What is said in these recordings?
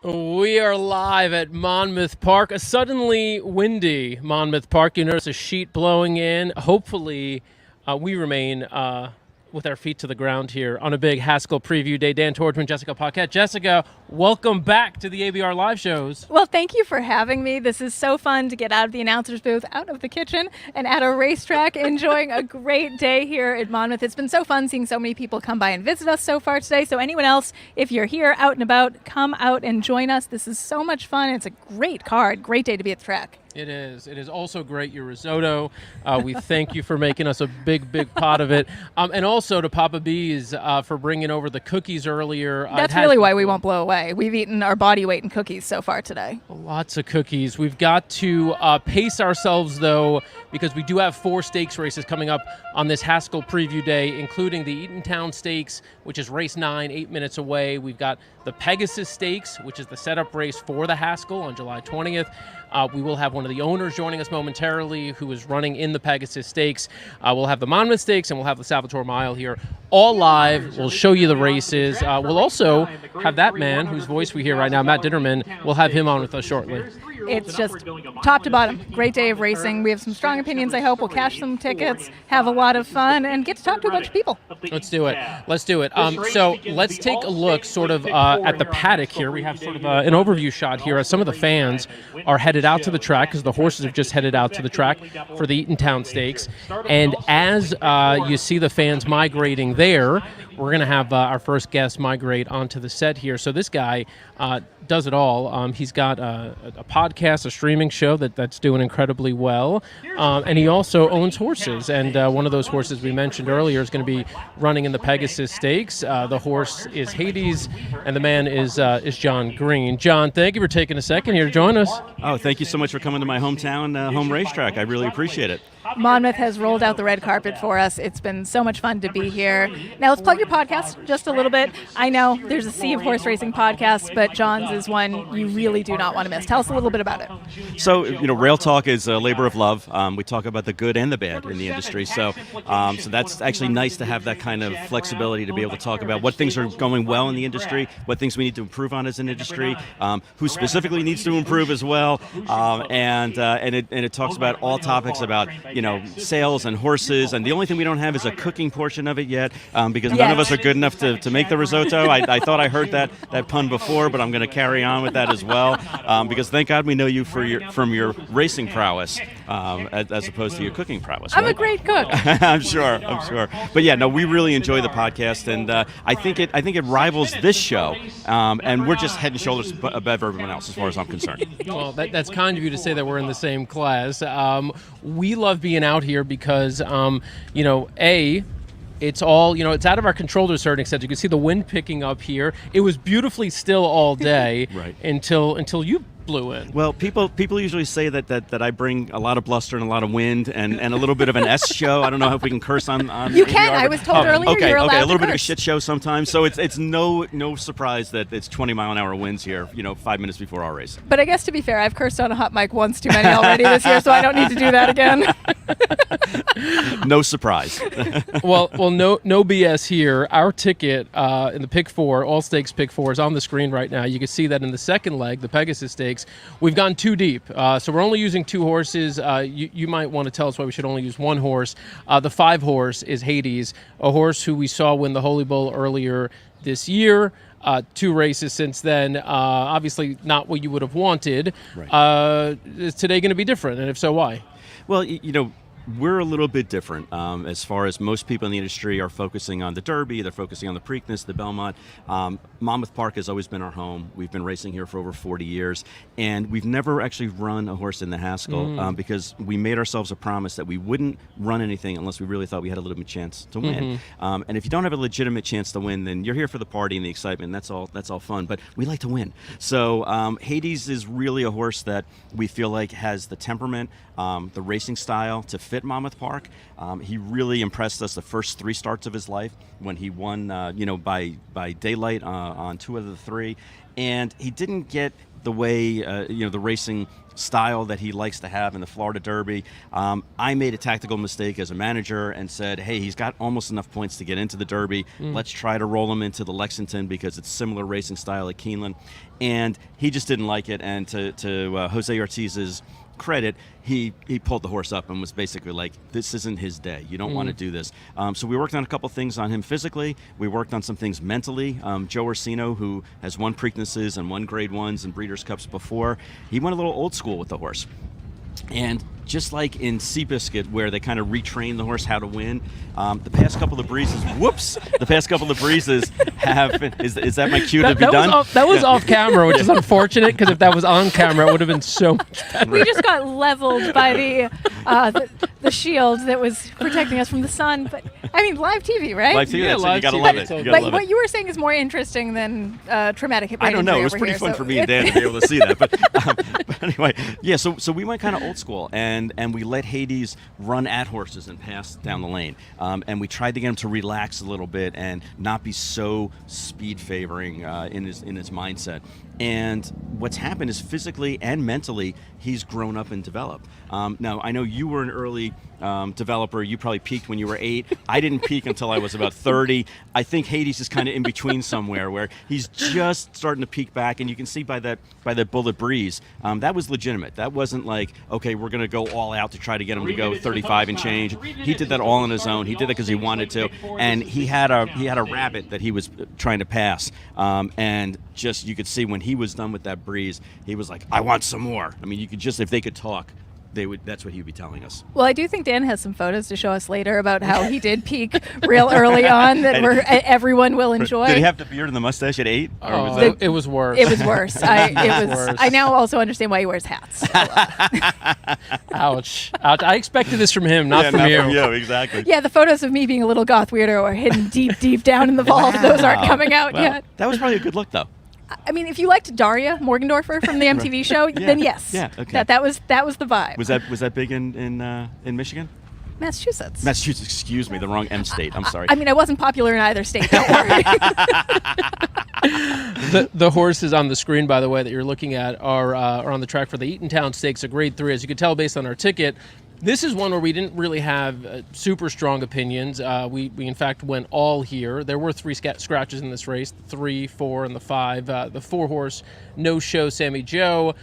We are live at Monmouth Park, a suddenly windy Monmouth Park. You notice a sheet blowing in. Hopefully, we remain with our feet to the ground here on a big Haskell preview day. Dan Tordjman, Jessica Paquette. Jessica, welcome back to the ABR live shows. Well, thank you for having me. This is so fun to get out of the announcer's booth, out of the kitchen, and at a racetrack, enjoying a great day here at Monmouth. It's been so fun seeing so many people come by and visit us so far today. So anyone else, if you're here out and about, come out and join us. This is so much fun. It's a great card. Great day to be at the track. It is. It is also great, your risotto. We thank you for making us a big, big pot of it. And also to Papa B's for bringing over the cookies earlier. That's really why we won't blow away. We've eaten our body weight in cookies so far today. Lots of cookies. We've got to pace ourselves, though, because we do have 4 stakes races coming up on this Haskell preview day, including the Eatontown Stakes, which is race 9, 8 minutes away. We've got the Pegasus Stakes, which is the setup race for the Haskell on July 20th. We will have one of the owners joining us momentarily who is running in the Pegasus Stakes. We'll have the Monmouth Stakes and we'll have the Salvator Mile here, all live. We'll show you the races. We'll also have that man whose voice we hear right now, Matt Ditterman. We'll have him on with us shortly. It's just top to bottom. Great day of racing. We have some strong opinions, I hope. We'll cash some tickets, have a lot of fun, and get to talk to a bunch of people. Let's do it. Let's do it. So let's take a look sort of at the paddock here. We have sort of an overview shot here as some of the fans are headed out to the track because the horses have just headed out to the track for the Eatontown Stakes. And as you see the fans migrating there, we're going to have our first guest migrate onto the set here. So this guy does it all. He's got a podcast, a streaming show that's doing incredibly well. And he also owns horses. And one of those horses we mentioned earlier is going to be running in the Pegasus Stakes. The horse is Hades, and the man is John Green. John, thank you for taking a second here to join us. Oh, thank you so much for coming to my hometown home racetrack. I really appreciate it. Monmouth has rolled out the red carpet for us. It's been so much fun to be here. Now let's plug your podcast just a little bit. I know there's a sea of horse racing podcasts, but John's is one you really do not want to miss. Tell us a little bit about it. So, Rail Talk is a labor of love. We talk about the good and the bad in the industry. So that's actually nice to have that kind of flexibility to be able to talk about what things are going well in the industry, what things we need to improve on as an industry, who specifically needs to improve as well, and it talks about all topics about sales and horses, and the only thing we don't have is a cooking portion of it yet, because none of us are good enough to make the risotto. I thought I heard that pun before, but I'm going to carry on with that as well, because thank God we know you from your racing prowess, as opposed to your cooking prowess. I'm right? a great cook. I'm sure. But yeah, no, we really enjoy the podcast, and I think it rivals this show, and we're just head and shoulders above everyone else as far as I'm concerned. Well, that's kind of you to say that we're in the same class. We love being out here because, it's all, it's out of our control to a certain extent. You can see the wind picking up here. It was beautifully still all day Right. until you blew in. Well, people usually say that I bring a lot of bluster and a lot of wind and a little bit of an S show. I don't know if we can curse on You ABR, can. I was told earlier okay, you're allowed a little to bit of a curse. shit show sometimes. So it's no surprise that it's 20-mile-an-hour winds here, 5 minutes before our race. But I guess to be fair, I've cursed on a hot mic once too many already this year, so I don't need to do that again. No surprise. well, no BS here. Our ticket in the Pick 4, All Stakes Pick 4, is on the screen right now. You can see that in the second leg, the Pegasus Stakes, we've gone too deep. So we're only using 2 horses. You might want to tell us why we should only use 1 horse. The 5 horse is Hades, a horse who we saw win the Holy Bull earlier this year. 2 races since then. Obviously not what you would have wanted. Right. Is today going to be different? And if so, why? Well, we're a little bit different as far as most people in the industry are focusing on the Derby, they're focusing on the Preakness, the Belmont. Monmouth Park has always been our home. We've been racing here for over 40 years, and we've never actually run a horse in the Haskell because we made ourselves a promise that we wouldn't run anything unless we really thought we had a legitimate chance to win. And if you don't have a legitimate chance to win, then you're here for the party and the excitement, and that's all fun, but we like to win. So Hades is really a horse that we feel like has the temperament, the racing style to fit Monmouth Park. He really impressed us the first 3 starts of his life when he won, by daylight on 2 of the 3, and he didn't get the way, the racing style that he likes to have in the Florida Derby. I made a tactical mistake as a manager and said, hey, he's got almost enough points to get into the Derby. Let's try to roll him into the Lexington because it's similar racing style at Keeneland. And he just didn't like it. And to Jose Ortiz's credit, he pulled the horse up and was basically like, this isn't his day. You don't want to do this. So we worked on a couple things on him physically. We worked on some things mentally. Joe Orsino, who has won Preaknesses and won Grade 1s and Breeders' Cups before, he went a little old school with the horse. And just like in Seabiscuit, where they kind of retrain the horse how to win, the past couple of breezes, have been, is that my cue to be done? That was off camera, which is unfortunate, because if that was on camera, it would have been so much better. We just got leveled by the shield that was protecting us from the sun. But I mean, live TV, right? Live TV, Yeah, that's it. live You gotta TV. love it. You gotta But love what it. you were saying is more interesting than traumatic hip brain I don't know. injury It was over pretty here, fun so for me and Dan to be able to see that. But anyway, yeah. So we went kind of old school, and we let Hades run at horses and pass down the lane, and we tried to get him to relax a little bit and not be so speed favoring in his mindset. And what's happened is physically and mentally, he's grown up and developed. Now, I know you were an early developer. You probably peaked when you were 8. I didn't peak until I was about 30. I think Hades is kind of in between somewhere, where he's just starting to peak back. And you can see by that Bullet Breeze, that was legitimate. That wasn't like, okay, we're going to go all out to try to get him to go 35 and change. He did that all on his own. He did it because he wanted to, and he had a rabbit that he was trying to pass, and just you could see when he was done with that breeze, he was like, I want some more. I mean, you could just, if they could talk, that's what he would be telling us. Well, I do think Dan has some photos to show us later about how he did peak real early on that everyone will enjoy. Did he have the beard and the mustache at 8? Or was Oh, it was worse. It was worse. Worse. I now also understand why he wears hats. Ouch. I expected this from him, not from you. Exactly. Yeah, the photos of me being a little goth weirdo are hidden deep down in the vault. Those aren't coming out yet. That was probably a good look, though. I mean, if you liked Daria Morgendorfer from the MTV show, then yes. Yeah, okay. That was the vibe. Was that big in Michigan? Massachusetts. Massachusetts, excuse me, the wrong M state. I'm sorry. I mean, I wasn't popular in either state. Don't worry. The horses on the screen, by the way, that you're looking at are on the track for the Eatontown Stakes, a Grade 3. As you can tell based on our ticket, this is one where we didn't really have super strong opinions. We in fact went all here. There were 3 scratches in this race, the 3, 4, and the 5. The 4 horse, No Show Sammy Joe,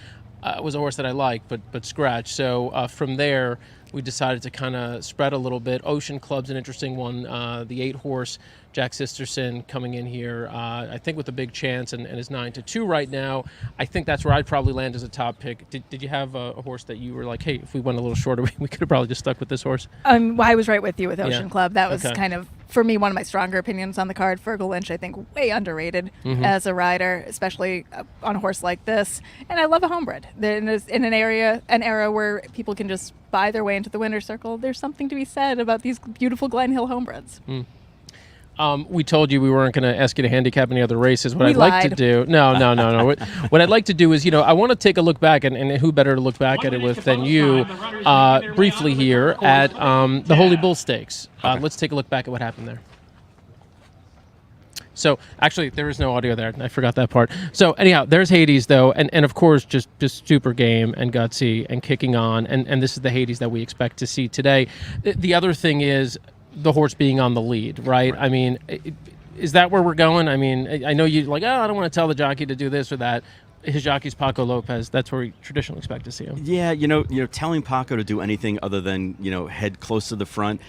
was a horse that I liked, but scratch. So from there, we decided to kind of spread a little bit. Ocean Club's an interesting one. The 8 horse, Jack Sisterson, coming in here, I think with a big chance, and is 9-2 right now. I think that's where I'd probably land as a top pick. Did you have a horse that you were like, hey, if we went a little shorter, we could have probably just stuck with this horse? Well, I was right with you with Ocean Yeah. Club. That was Okay. kind of, for me, one of my stronger opinions on the card. Fergal Lynch, I think, way underrated as a rider, especially on a horse like this. And I love a homebred. In an era where people can just buy their way into the winner's circle, there's something to be said about these beautiful Glen Hill homebreds. We told you we weren't going to ask you to handicap any other races. What We I'd like to lied. do, no. What I'd like to do is, I want to take a look back, and who better to look back at it with than you, briefly here at the Holy Bull Stakes. Let's take a look back at what happened there. So actually, there is no audio there. I forgot that part. So anyhow, there's Hades though, and of course just super game and gutsy and kicking on, and this is the Hades that we expect to see today. The other thing is the horse being on the lead, right? I mean, is that where we're going? I mean, I know you like, I don't want to tell the jockey to do this or that. His jockey's Paco Lopez. That's where we traditionally expect to see him. Yeah, telling Paco to do anything other than head close to the front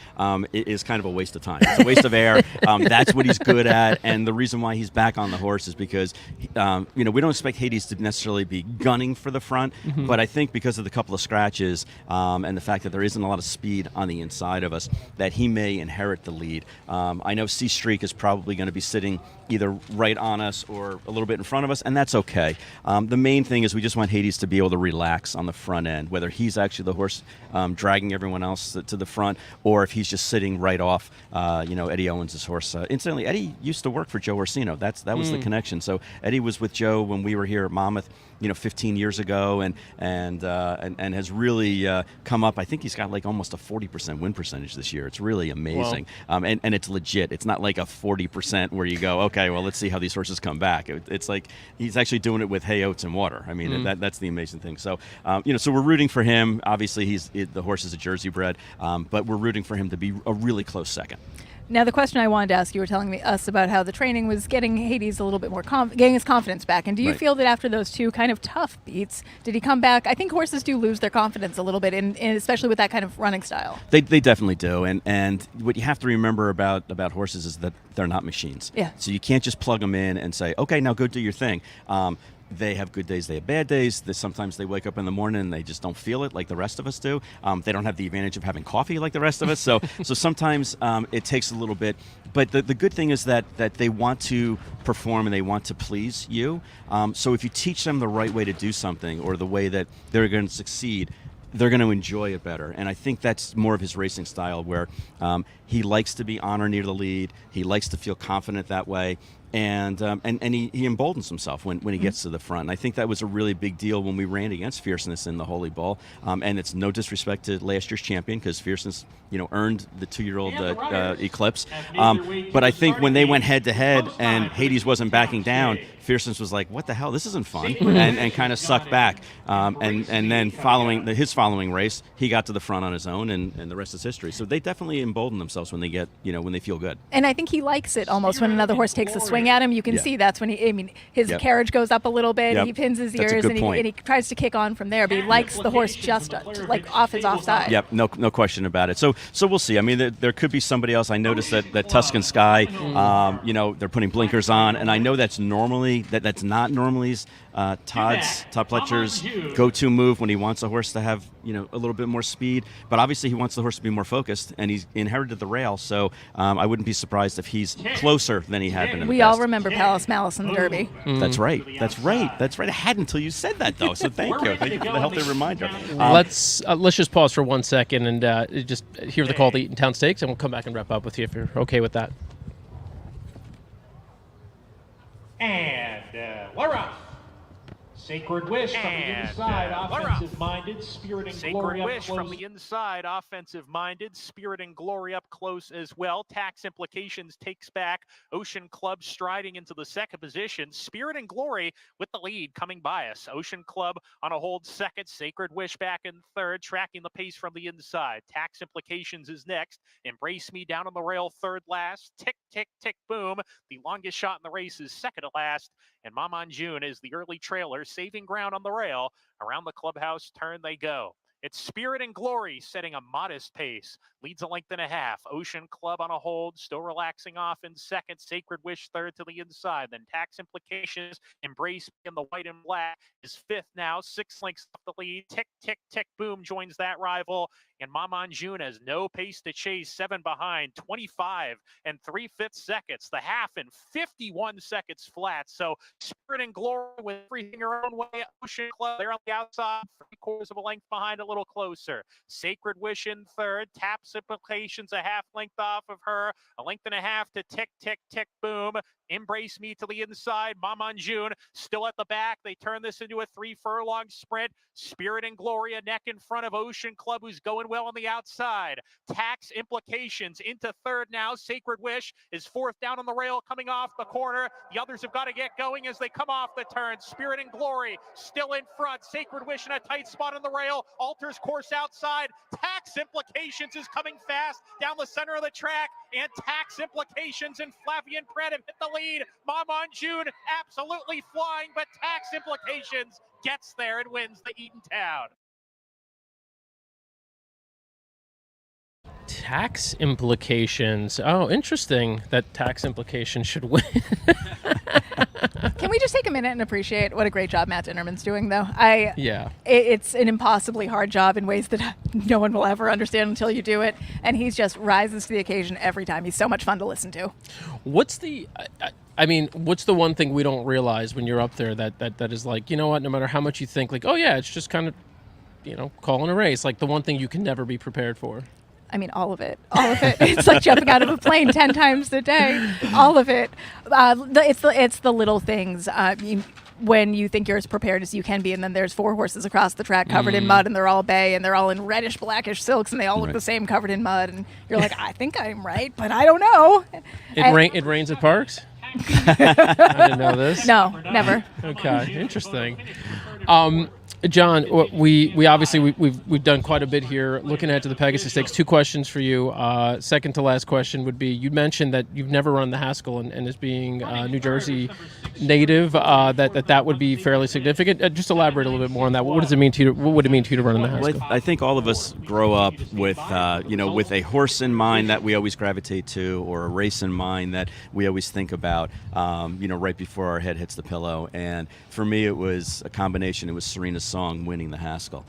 is kind of a waste of time. It's a waste of air. That's what he's good at, and the reason why he's back on the horse is because we don't expect Hades to necessarily be gunning for the front, but I think because of the couple of scratches and the fact that there isn't a lot of speed on the inside of us, that he may inherit the lead. I know C Streak is probably going to be sitting either right on us or a little bit in front of us, and that's okay. The main thing is we just want Hades to be able to relax on the front end, whether he's actually the horse dragging everyone else to the front, or if he's just sitting right off, Eddie Owens' horse. Incidentally, Eddie used to work for Joe Orsino. That was the connection. So Eddie was with Joe when we were here at Monmouth, 15 years ago, and has really come up. I think he's got like almost a 40% win percentage this year. It's really amazing. Wow. And it's legit. It's not like a 40% where you go, okay, well, let's see how these horses come back. It's like he's actually doing it with hay, oats, and water. I mean, that's the amazing thing. So, so we're rooting for him. Obviously, the horse is a Jersey bred, but we're rooting for him to be a really close second. Now, the question I wanted to ask, you were telling us about how the training was getting Hades a little bit more, getting his confidence back. And do you feel that after those two kind of tough beats, did he come back? I think horses do lose their confidence a little bit, especially with that kind of running style. They definitely do. And what you have to remember about horses is that they're not machines. Yeah. So you can't just plug them in and say, okay, now go do your thing. They have good days, they have bad days. Sometimes they wake up in the morning and they just don't feel it like the rest of us do. They don't have the advantage of having coffee like the rest of us. So sometimes it takes a little bit. But the good thing is that they want to perform and they want to please you. So if you teach them the right way to do something, or the way that they're going to succeed, they're going to enjoy it better. And I think that's more of his racing style, where he likes to be on or near the lead. He likes to feel confident that way. And he emboldens himself when he gets to the front. And I think that was a really big deal when we ran against Fierceness in the Holy Bull. And it's no disrespect to last year's champion, because Fierceness, earned the 2-year-old Eclipse. But I think when they went head-to-head and Hades wasn't backing down, Fierceness was like, what the hell, this isn't fun, and kind of sucked back. And then his following race, he got to the front on his own, and the rest is history. So they definitely embolden themselves when they get, when they feel good. And I think he likes it almost when another horse takes a swing at him. You can see that's when his carriage goes up a little bit, he pins his ears, and he tries to kick on from there, but he likes the horse just like off his offside. Yep, no question about it. So we'll see. I mean, there could be somebody else. I noticed that Tuscan Sky, they're putting blinkers on, and I know that's not normally Todd Pletcher's go-to move when he wants a horse to have a little bit more speed, but obviously he wants the horse to be more focused, and he's inherited the rail, so I wouldn't be surprised if he's closer than he had been in the past. We all remember Palace Malice in the Derby. That's right. I hadn't until you said that, though, so thank you for the healthy reminder. Let's just pause for 1 second and just hear the call of the Eatontown Stakes, and we'll come back and wrap up with you if you're okay with that. And we're off. Sacred Wish from the inside, offensive-minded, Spirit and Glory up close. Sacred Wish from the inside, offensive-minded, Spirit and Glory up close as well. Tax Implications takes back. Ocean Club striding into the second position. Spirit and Glory with the lead coming by us. Ocean Club on a hold second. Sacred Wish back in third, tracking the pace from the inside. Tax Implications is next. Embrace Me down on the rail, third last. Tick, tick, tick, boom. The longest shot in the race is second to last. And Maman June is the early trailer, saving ground on the rail. Around the clubhouse turn they go. It's Spirit and Glory setting a modest pace. Leads a length and a half. Ocean Club on a hold, still relaxing off in second. Sacred Wish third to the inside. Then Tax Implications, Embrace Me in the white and black is fifth now. 6 lengths off the lead. Tick, tick, tick, boom joins that rival. And Maman June has no pace to chase. 7 behind, 25 and 3/5 seconds. The half in 51 seconds flat. So Spirit and Glory with everything her own way. Ocean Club, they're on the outside, 3/4 of a length behind, a little closer. Sacred Wish in third. Tax Implications a half length off of her. A length and a half to tick, tick, tick, boom. Embrace Me to the inside. Maman June still at the back. They turn this into a 3-furlong sprint. Spirit and Glory a neck in front of Ocean Club, who's going well on the outside. Tax Implications into third now. Sacred Wish is fourth down on the rail coming off the corner. The others have got to get going as they come off the turn. Spirit and Glory still in front. Sacred Wish in a tight spot on the rail. Alters course outside. Tax Implications is coming fast down the center of the track. And Tax Implications and Flavian Pret have hit the lead. Maman June absolutely flying, but Tax Implications gets there and wins the Eatontown. Tax Implications. Oh, interesting that Tax Implications should win. Can we just take a minute and appreciate what a great job Matt Dinnerman's doing, though? It's an impossibly hard job in ways that no one will ever understand until you do it, and he just rises to the occasion every time. He's so much fun to listen to. What's the... I mean, what's the one thing we don't realize when you're up there that is like, you know what, no matter how much you think, like, oh yeah, it's just kind of, calling a race, like the one thing you can never be prepared for? I mean, all of it. All of it. It's like jumping out of a plane 10 times a day. All of it. It's the little things. When you think you're as prepared as you can be, and then there's 4 horses across the track covered in mud, and they're all bay, and they're all in reddish blackish silks, and they all look the same covered in mud, and you're like, I think I'm right, but I don't know. It rains at Parks? I didn't know this. No, never. Okay, interesting. John, we obviously we've done quite a bit here. Looking ahead to the Pegasus Stakes, 2 questions for you. Second to last question would be: you mentioned that you've never run the Haskell, and as being New Jersey native, that would be fairly significant. Just elaborate a little bit more on that. What does it mean to you? What would it mean to you to run in the Haskell? Well, I think all of us grow up with with a horse in mind that we always gravitate to, or a race in mind that we always think about. Right before our head hits the pillow. And for me, it was a combination. It was Serena's song, Winning the Haskell.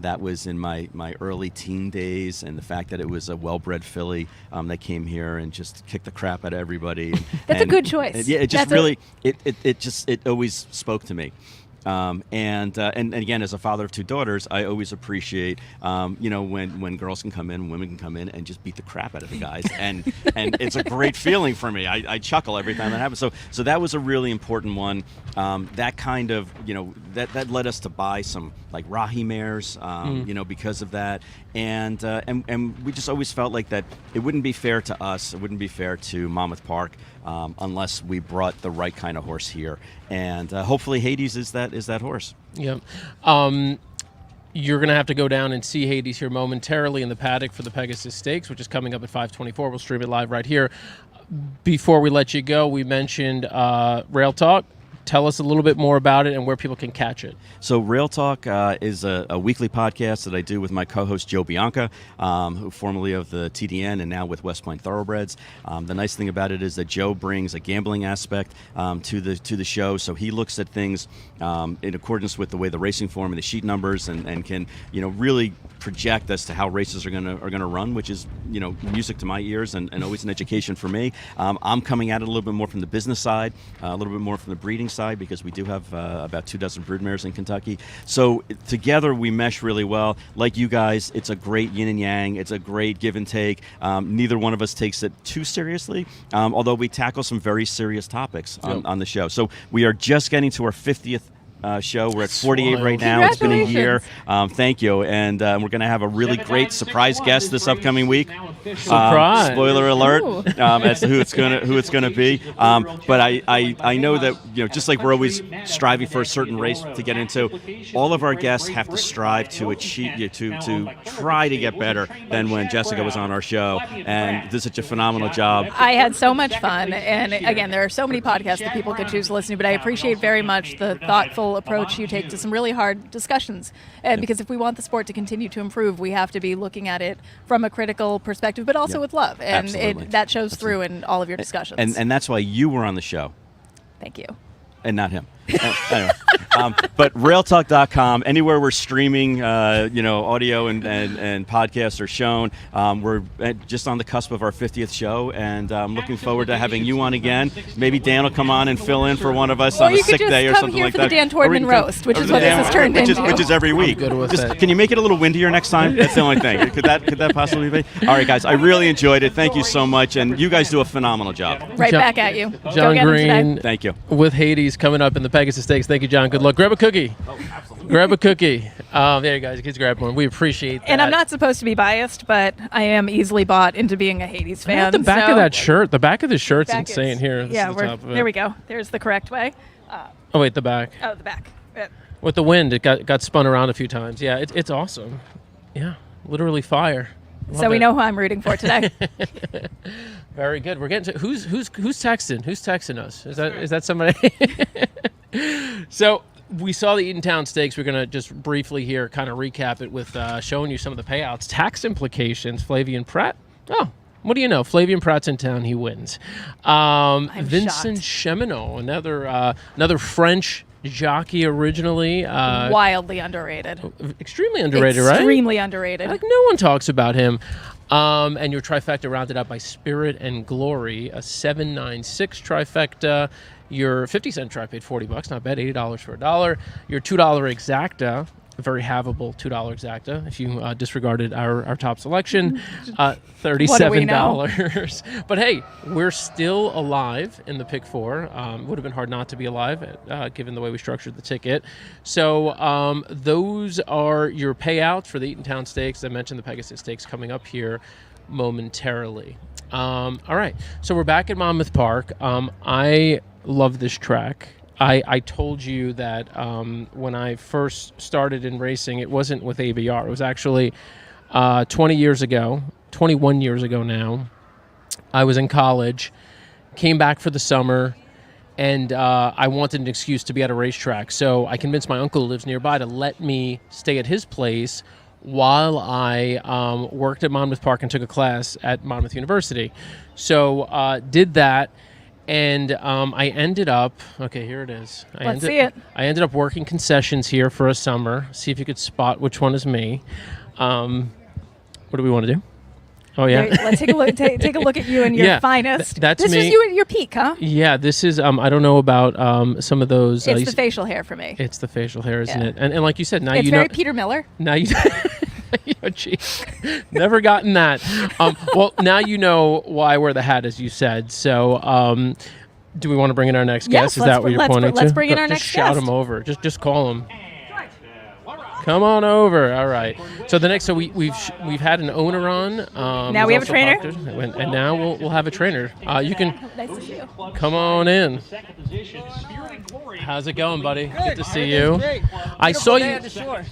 That was in my early teen days, and the fact that it was a well-bred filly that came here and just kicked the crap out of everybody. That's a good choice. Yeah, it just it always spoke to me. And again, as a father of 2 daughters, I always appreciate, when girls can come in, women can come in and just beat the crap out of the guys, and it's a great feeling for me. I chuckle every time that happens. So that was a really important one. That kind of, that led us to buy some like Rahi mares, because of that, and we just always felt like that it wouldn't be fair to us, it wouldn't be fair to Monmouth Park, unless we brought the right kind of horse here, and hopefully Hades is that horse. Yeah. You're going to have to go down and see Hades here momentarily in the paddock for the Pegasus Stakes, which is coming up at 5:24. We'll stream it live right here. Before we let you go, we mentioned Rail Talk. Tell us a little bit more about it and where people can catch it. So Rail Talk is a weekly podcast that I do with my co-host Joe Bianca, who formerly of the TDN and now with West Point Thoroughbreds. The nice thing about it is that Joe brings a gambling aspect to the show, so he looks at things in accordance with the way the racing form and the sheet numbers, and can really project as to how races are gonna run, which is music to my ears and always an education for me. I'm coming at it a little bit more from the business side, a little bit more from the breeding side, because we do have about 24 broodmares in Kentucky. So together we mesh really well. Like you guys, it's a great yin and yang. It's a great give and take. Neither one of us takes it too seriously, although we tackle some very serious topics on the show. So we are just getting to our 50th show. We're at 48 right now. It's been a year. Thank you. And we're going to have a really great surprise guest this upcoming week. Surprise! Spoiler alert as to who it's going to be. But I know that just like we're always striving for a certain race to get into, all of our guests have to strive to achieve to try to get better than when Jessica was on our show, and did such a phenomenal job. I had so much fun, and again, there are so many podcasts that people could choose to listen to, but I appreciate very much the thoughtful approach you take to some really hard discussions. Because if we want the sport to continue to improve, we have to be looking at it from a critical perspective, but also with love, and that shows through in all of your discussions. And that's why you were on the show. Thank you. And not him. Anyway, but railtalk.com, anywhere we're streaming, audio and podcasts are shown. We're just on the cusp of our 50th show, and I'm looking forward to having you on again. Maybe Dan will come on and fill in for one of us on a sick day or something like that. Or you could just come here for the Dan Tordjman roast, which is what this has turned into. Which is every week. Can you make it a little windier next time? That's the only thing. Could that possibly be? All right, guys, I really enjoyed it. Thank you so much, and you guys do a phenomenal job. Right back at you. John Green, thank you. With Hades coming up in the Pegasus Stakes. Thank you, John. Good luck. Grab a cookie. Oh, absolutely. Grab a cookie. There you guys. Kids grab one. We appreciate that. And I'm not supposed to be biased, but I am easily bought into being a Hades fan. The back of that shirt. The back of the shirt's insane. Here. Yeah, there we go. There's the correct way. Oh, wait, the back. Oh, the back. With the wind, it got spun around a few times. Yeah, it's awesome. Yeah, literally fire. So we know who I'm rooting for today. Very good. We're getting to who's texting? Who's texting us? Is that somebody? So we saw the Eatontown Stakes. We're going to just briefly here kind of recap it with showing you some of the payouts. Tax implications. Flavian Pratt. Oh, what do you know? Flavian Pratt's in town. He wins. Vincent Cheminot, another French jockey originally. Wildly underrated. Extremely underrated, right? Extremely underrated. Like no one talks about him. And your trifecta rounded out by Spirit and Glory, a 796 trifecta. Your 50-cent tri paid $40, not bad, $80 for a dollar. Your $2 exacta, a very havable $2 exacta, if you disregarded our top selection, $37. But hey, we're still alive in the pick four. Would have been hard not to be alive, given the way we structured the ticket. So those are your payouts for the Eatontown Stakes. I mentioned the Pegasus Stakes coming up here momentarily. All right, so we're back at Monmouth Park. I love this track. I told you that when I first started in racing, it wasn't with ABR. It was actually 21 years ago now. I was in college, came back for the summer, and I wanted an excuse to be at a racetrack. So I convinced my uncle who lives nearby to let me stay at his place while I worked at Monmouth Park and took a class at Monmouth University. So did that. And I ended up, okay, here it is. Let's see it. I ended up working concessions here for a summer. See if you could spot which one is me. What do we want to do? Oh, yeah. Great. Let's take a look. Take a look at you in your finest. That's this me. was you at your peak, huh? Yeah, this is. I don't know about some of those. It's the facial hair for me. It's the facial hair, isn't it? And like you said, now it's you know. very Peter Miller. Now you. Oh, gee. Never gotten that. Well, now you know why I wear the hat, as you said. So, do we want to bring in our next guest? Is that what you're pointing to? Let's bring in our next guest. Just shout him over. Just call him. Come on over. All right. So the next, so we've had an owner on. Now we have a trainer. And now we'll have a trainer. You can Nice to see you. come on in. How's it going, buddy? Good to see you. I saw you.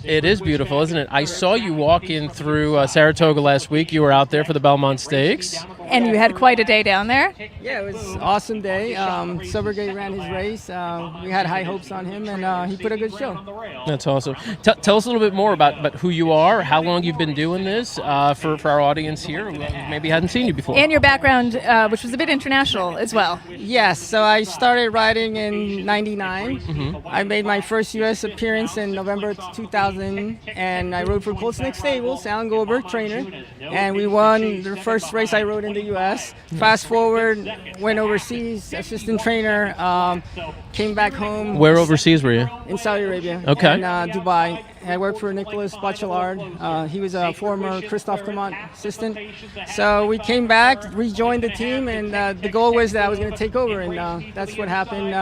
It is beautiful, isn't it? I saw you walking through Saratoga last week. You were out there for the Belmont Stakes. And you had quite a day down there. Yeah, it was an awesome day. Silvergate ran his race. We had high hopes on him, and he put a good show. That's awesome. Tell us a little bit more about who you are, how long you've been doing this for our audience here who maybe hadn't seen you before. And your background, which was a bit international as well. Yes, so I started riding in '99. Mm-hmm. I made my first U.S. appearance in November 2000, and I rode for Cold Snake Stables, Alan Goldberg, trainer, and we won the first race I rode in the U.S. Fast forward, went overseas, assistant trainer, came back home. Where overseas were you? In Saudi Arabia. Okay. And Dubai. I worked for Nicholas Bachelard. He was a former Christophe Clement assistant. So we came back, rejoined the team, and the goal was that I was going to take over, and that's what happened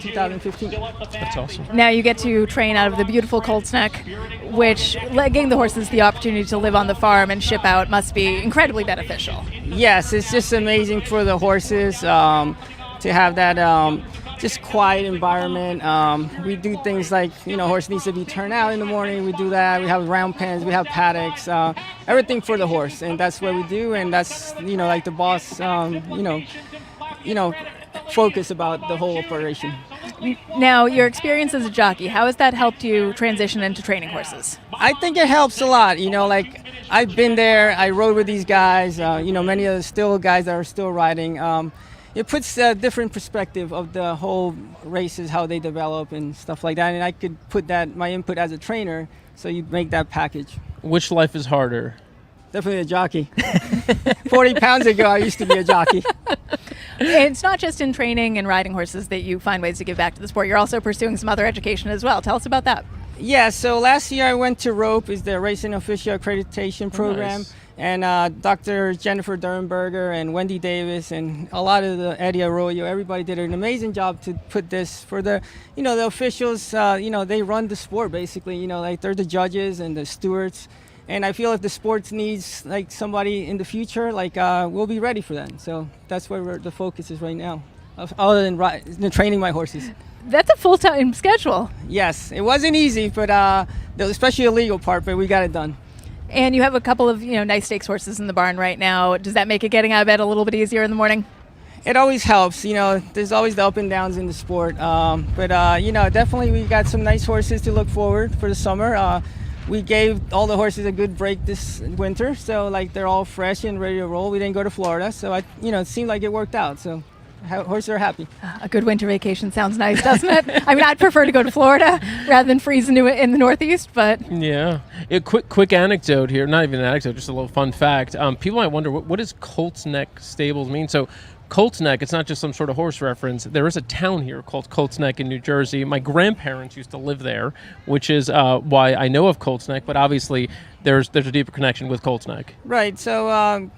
2015. That's awesome. Now you get to train out of the beautiful Colts Neck, which giving the horses the opportunity to live on the farm and ship out must be incredibly beneficial. Yes, it's just amazing for the horses to have that just quiet environment. We do things like, horse needs to be turned out in the morning. We do that. We have round pens. We have paddocks. Everything for the horse, and that's what we do. And that's like the boss, focus about the whole operation. Now, your experience as a jockey, how has that helped you transition into training horses? I think it helps a lot. Like I've been there. I rode with these guys. Many of the guys that are still riding. It puts a different perspective of the whole races, how they develop and stuff like that. And I could put that, my input as a trainer, so you make that package. Which life is harder? Definitely a jockey. 40 pounds ago, I used to be a jockey. It's not just in training and riding horses that you find ways to give back to the sport. You're also pursuing some other education as well. Tell us about that. Yeah, so last year I went to ROPE, is the Racing Official Accreditation Program. Nice. And Dr. Jennifer Durenberger and Wendy Davis and a lot of the Eddie Arroyo, everybody did an amazing job to put this for the, the officials, they run the sport basically, like they're the judges and the stewards. And I feel if the sport needs like somebody in the future, we'll be ready for that. So that's where the focus is right now, other than training my horses. That's a full-time schedule. Yes, it wasn't easy, but especially the legal part, but we got it done. And you have a couple of nice stakes horses in the barn right now. Does that make it getting out of bed a little bit easier in the morning? It always helps. There's always the up and downs in the sport. But definitely we got some nice horses to look forward for the summer. We gave all the horses a good break this winter, so they're all fresh and ready to roll. We didn't go to Florida, so it seemed like it worked out. So horses are happy. A good winter vacation sounds nice, doesn't it? I mean, I'd prefer to go to Florida rather than freeze in the Northeast, but... Yeah. Quick anecdote here. Not even an anecdote, just a little fun fact. People might wonder, what does Colts Neck Stables mean? So Colts Neck, it's not just some sort of horse reference. There is a town here called Colts Neck in New Jersey. My grandparents used to live there, which is why I know of Colts Neck, but obviously there's a deeper connection with Colts Neck. Right, so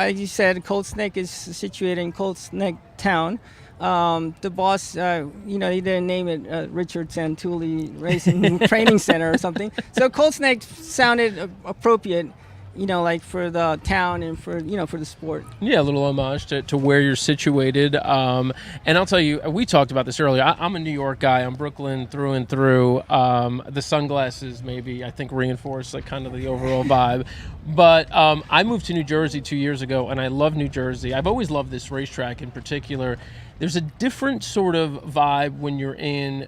you said Colts Neck is situated in Colts Neck Town. The boss, he didn't name it Richard Santulli Racing Training Center or something. So Colts Neck sounded appropriate, like for the town and for the sport. Yeah, a little homage to where you're situated. And I'll tell you, we talked about this earlier. I'm a New York guy. I'm Brooklyn through and through. The sunglasses maybe, I think, reinforce like kind of the overall vibe. But I moved to New Jersey 2 years ago, and I love New Jersey. I've always loved this racetrack in particular. There's a different sort of vibe when you're in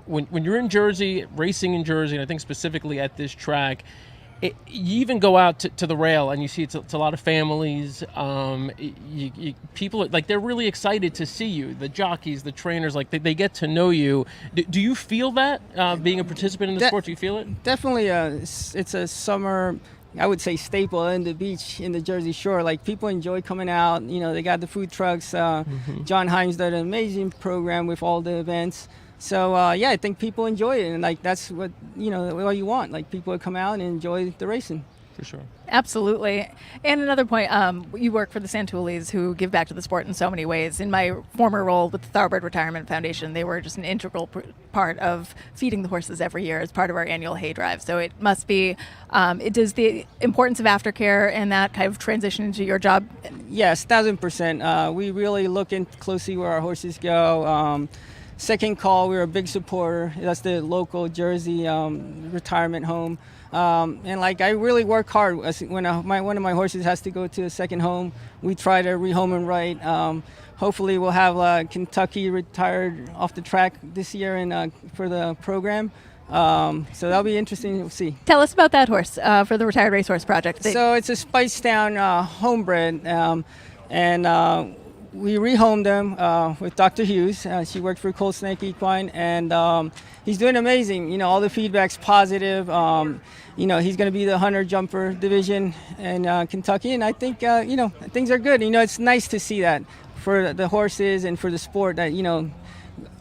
when you're in Jersey, racing in Jersey, and I think specifically at this track. You even go out to the rail and you see it's a lot of families. People like they're really excited to see you. The jockeys, the trainers, like they get to know you. Do you feel that being a participant in the sport? Do you feel it? Definitely. It's a summer, I would say, staple in the beach in the Jersey Shore. Like people enjoy coming out. They got the food trucks. John Himes did an amazing program with all the events. So, I think people enjoy it, and like that's what what you want. Like people to come out and enjoy the racing. For sure. Absolutely. And another point, you work for the Santullis, who give back to the sport in so many ways. In my former role with the Thoroughbred Retirement Foundation, they were just an integral part of feeding the horses every year as part of our annual hay drive. So it must be, it does the importance of aftercare and that kind of transition into your job. Yes, 1,000%. We really look in closely where our horses go. Second Call, we're a big supporter. That's the local Jersey retirement home. And like I really work hard. When one of my horses has to go to a second home, we try to rehome him right. Hopefully we'll have Kentucky retired off the track this year and for the program. So that'll be interesting to see. Tell us about that horse for the Retired Racehorse Project. So it's a Spicetown homebred, and we rehomed him with Dr. Hughes. She worked for Colts Neck Equine, and he's doing amazing. All the feedback's positive. He's going to be the hunter jumper division in Kentucky, and I think things are good. It's nice to see that for the horses and for the sport that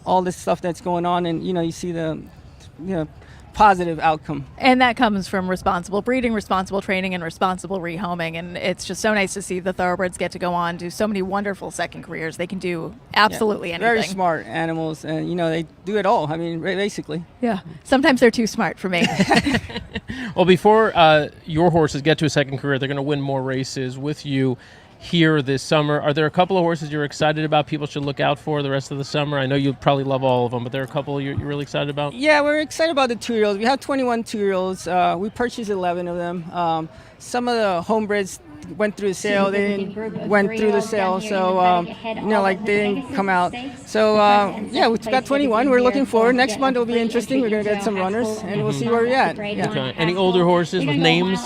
all this stuff that's going on, and you see the positive outcome. And that comes from responsible breeding, responsible training, and responsible rehoming. And it's just so nice to see the thoroughbreds get to go on, do so many wonderful second careers. They can do absolutely anything. Very smart animals, and they do it all. I mean, basically. Yeah. Sometimes they're too smart for me. Well, before your horses get to a second career, they're going to win more races with you here this summer. Are there a couple of horses you're excited about people should look out for the rest of the summer? I know you probably love all of them, but there are a couple you're really excited about? Yeah, we're excited about the 2-year-olds. We have 21 2-year-olds. We purchased 11 of them. Some of the homebreds went through the sale. They didn't went through the sale, so they didn't come out. So we've got 21. We're looking forward. Next month will be interesting. We're going to get some runners, and we'll see where we're at. Yeah. Okay. Any older horses with names?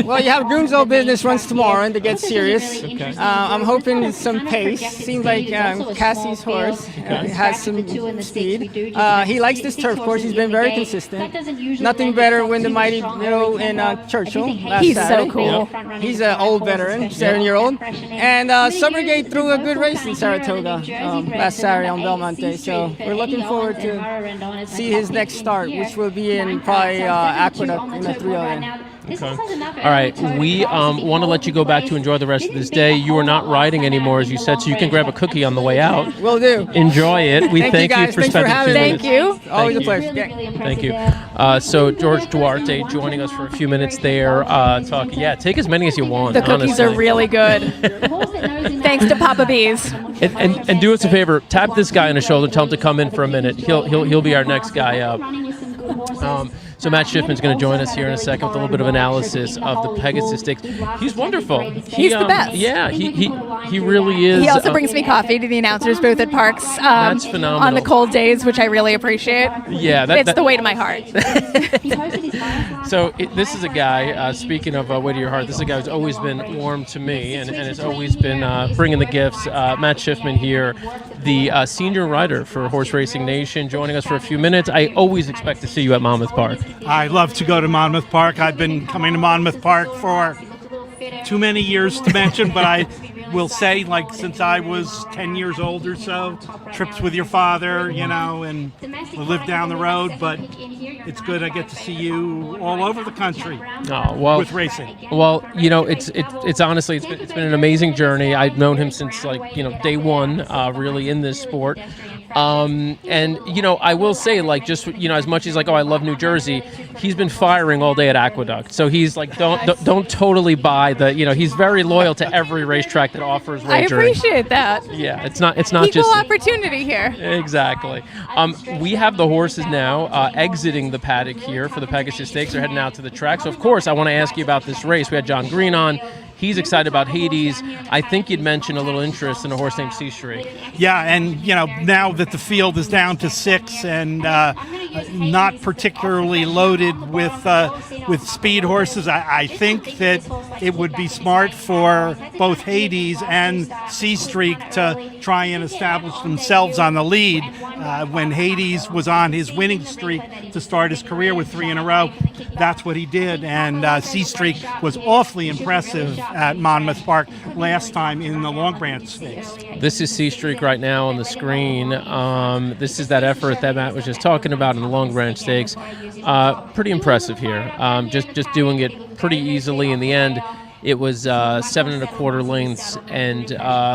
Well, you have Groom's Old Business runs tomorrow, and to get serious. Okay. I'm hoping some pace. Seems like Cassie's horse has some speed. He likes this turf course. He's been very consistent. Nothing better when the Mighty Middle in Churchill last He's Saturday. so cool. He's an old veteran, 7-year-old. And Summergate threw a good race in Saratoga last Saturday on Belmont Day. So we're looking forward to see his next start, which will be in probably Aqueduct in the 3-0. Okay. All right. We want to let you go back to enjoy the rest of this day. You are not riding anymore, as you said, so you can grab a cookie on the way out. Will do. Enjoy it. We thank you for spending 2 minutes. Thank you. Always a pleasure. Thank you. So George Duarte joining us for a few minutes there. Talking. Yeah, take as many as you want. The cookies honestly. are really good. Thanks to Papa Bees. And do us a favor. Tap this guy on the shoulder. Tell him to come in for a minute. He'll be our next guy up. So Matt Schiffman's going to join us here in a second with a little bit of analysis of the Pegasus Stakes. He's wonderful. He's the best. Yeah, he really is. He also brings me coffee to the announcers booth at Parks That's phenomenal. on the cold days, which I really appreciate. Yeah, it's the way to my heart. So this is a guy, speaking of way to your heart, this is a guy who's always been warm to me and has always been bringing the gifts. Matt Schiffman here, the senior writer for Horse Racing Nation, joining us for a few minutes. I always expect to see you at Monmouth Park. I love to go to Monmouth Park. I've been coming to Monmouth Park for too many years to mention, but I will say, like, since I was 10 years old or so, trips with your father, and we live down the road, but it's good I get to see you all over the country with racing. Well, it's honestly, it's been an amazing journey. I've known him since, day one, really in this sport. And I will say, as much as I love New Jersey, he's been firing all day at Aqueduct. So he's like, don't totally buy he's very loyal to every racetrack that offers wagering. I appreciate that. Yeah, it's not equal just opportunity here. Exactly. We have the horses now exiting the paddock here for the Pegasus Stakes. They're heading out to the track. So of course I want to ask you about this race. We had John Green on. He's excited about Hades. I think you'd mentioned a little interest in a horse named C-Streak. Yeah, and now that the field is down to 6 and not particularly loaded with speed horses, I think that it would be smart for both Hades and C-Streak to try and establish themselves on the lead. When Hades was on his winning streak to start his career with 3 in a row, that's what he did, and C-Streak was awfully impressive at Monmouth Park last time in the Long Branch Stakes. This is C-Streak right now on the screen. This is that effort that Matt was just talking about in the Long Branch Stakes. Pretty impressive here. Just doing it pretty easily in the end. It was 7 1/4 lengths, and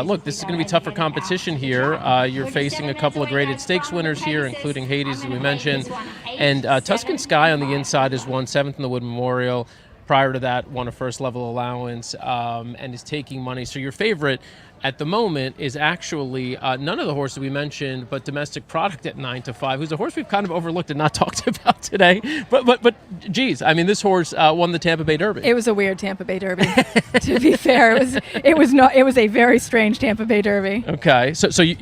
look, this is going to be tougher competition here. You're facing a couple of graded stakes winners here, including Hades, as we mentioned, and Tuscan Sky on the inside has won 7th in the Wood Memorial. Prior to that, won a first-level allowance and is taking money. So your favorite at the moment is actually none of the horses we mentioned, but Domestic Product at 9 to 5, who's a horse we've kind of overlooked and not talked about today. But geez, I mean, this horse won the Tampa Bay Derby. It was a weird Tampa Bay Derby. To be fair, it was a very strange Tampa Bay Derby. Okay, so you,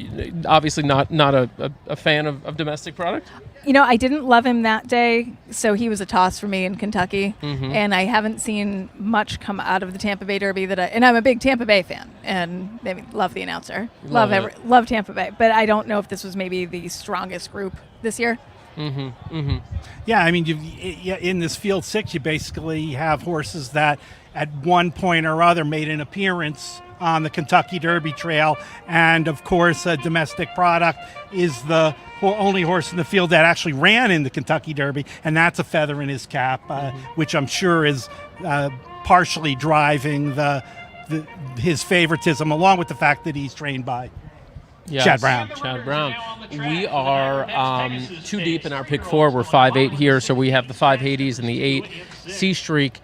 obviously not a fan of Domestic Product. I didn't love him that day, so he was a toss for me in Kentucky. Mm-hmm. And I haven't seen much come out of the Tampa Bay Derby and I'm a big Tampa Bay fan, and love the announcer, love Tampa Bay. But I don't know if this was maybe the strongest group this year. Mm-hmm. Mm-hmm. Yeah, I mean, in this field 6, you basically have horses that at one point or other made an appearance on the Kentucky Derby trail, and of course Domestic Product is the only horse in the field that actually ran in the Kentucky Derby, and that's a feather in his cap, which I'm sure is partially driving his favoritism, along with the fact that he's trained by Chad Brown. Chad Brown. We are 2 deep in our pick 4. We're 5-8 here, so we have the 5 Hades and the 8 C-Streak.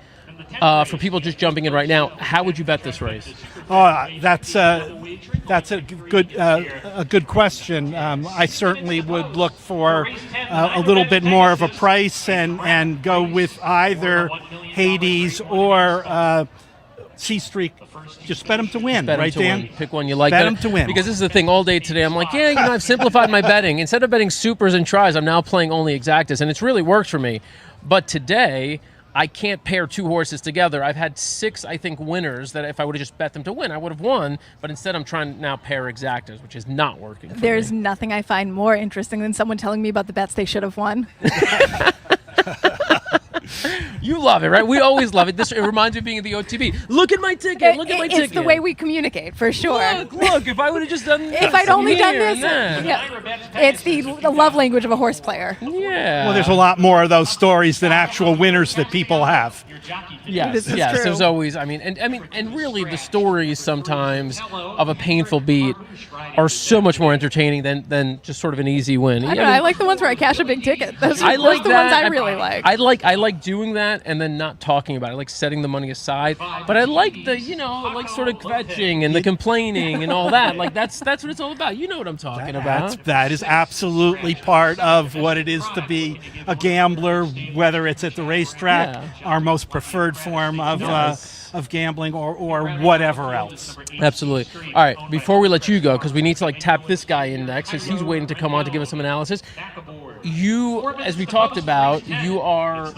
For people just jumping in right now, how would you bet this race? Oh, that's a good question. I certainly would look for a little bit more of a price and go with either Hades or C-Streak. Just bet them to win, right, Dan? Win. Pick one you like. Bet them to win. Because this is the thing all day today. I'm like, I've simplified my betting. Instead of betting supers and tries, I'm now playing only exactas, and it's really worked for me. But today, I can't pair 2 horses together. I've had 6, I think, winners that if I would have just bet them to win, I would have won. But instead, I'm trying to now pair exactas, which is not working for There's me. nothing I find more interesting than someone telling me about the bets they should have won. You love it, right? We always love it. It reminds me of being at the OTB. Look at my ticket. Look at my ticket. It's the way we communicate, for sure. Look, if I would have just done this. If I'd only done this. Yeah. It's the love language of a horse player. Yeah. Well, there's a lot more of those stories than actual winners that people have. Yes, This is yes. true. There's always, and really the stories sometimes of a painful beat are so much more entertaining than just sort of an easy win. I don't know. I like the ones where I cash a big ticket. Those are the ones I really like. I like doing that. that and then not talking about it, like setting the money aside. But I like the, like sort of kvetching and the complaining and all that. Like that's what it's all about. You know what I'm talking about. That is absolutely part of what it is to be a gambler, whether it's at the racetrack, our most preferred form of gambling, or whatever else. Absolutely. All right, before we let you go, because we need to tap this guy in next, because he's waiting to come on to give us some analysis. You, as we talked about, you are,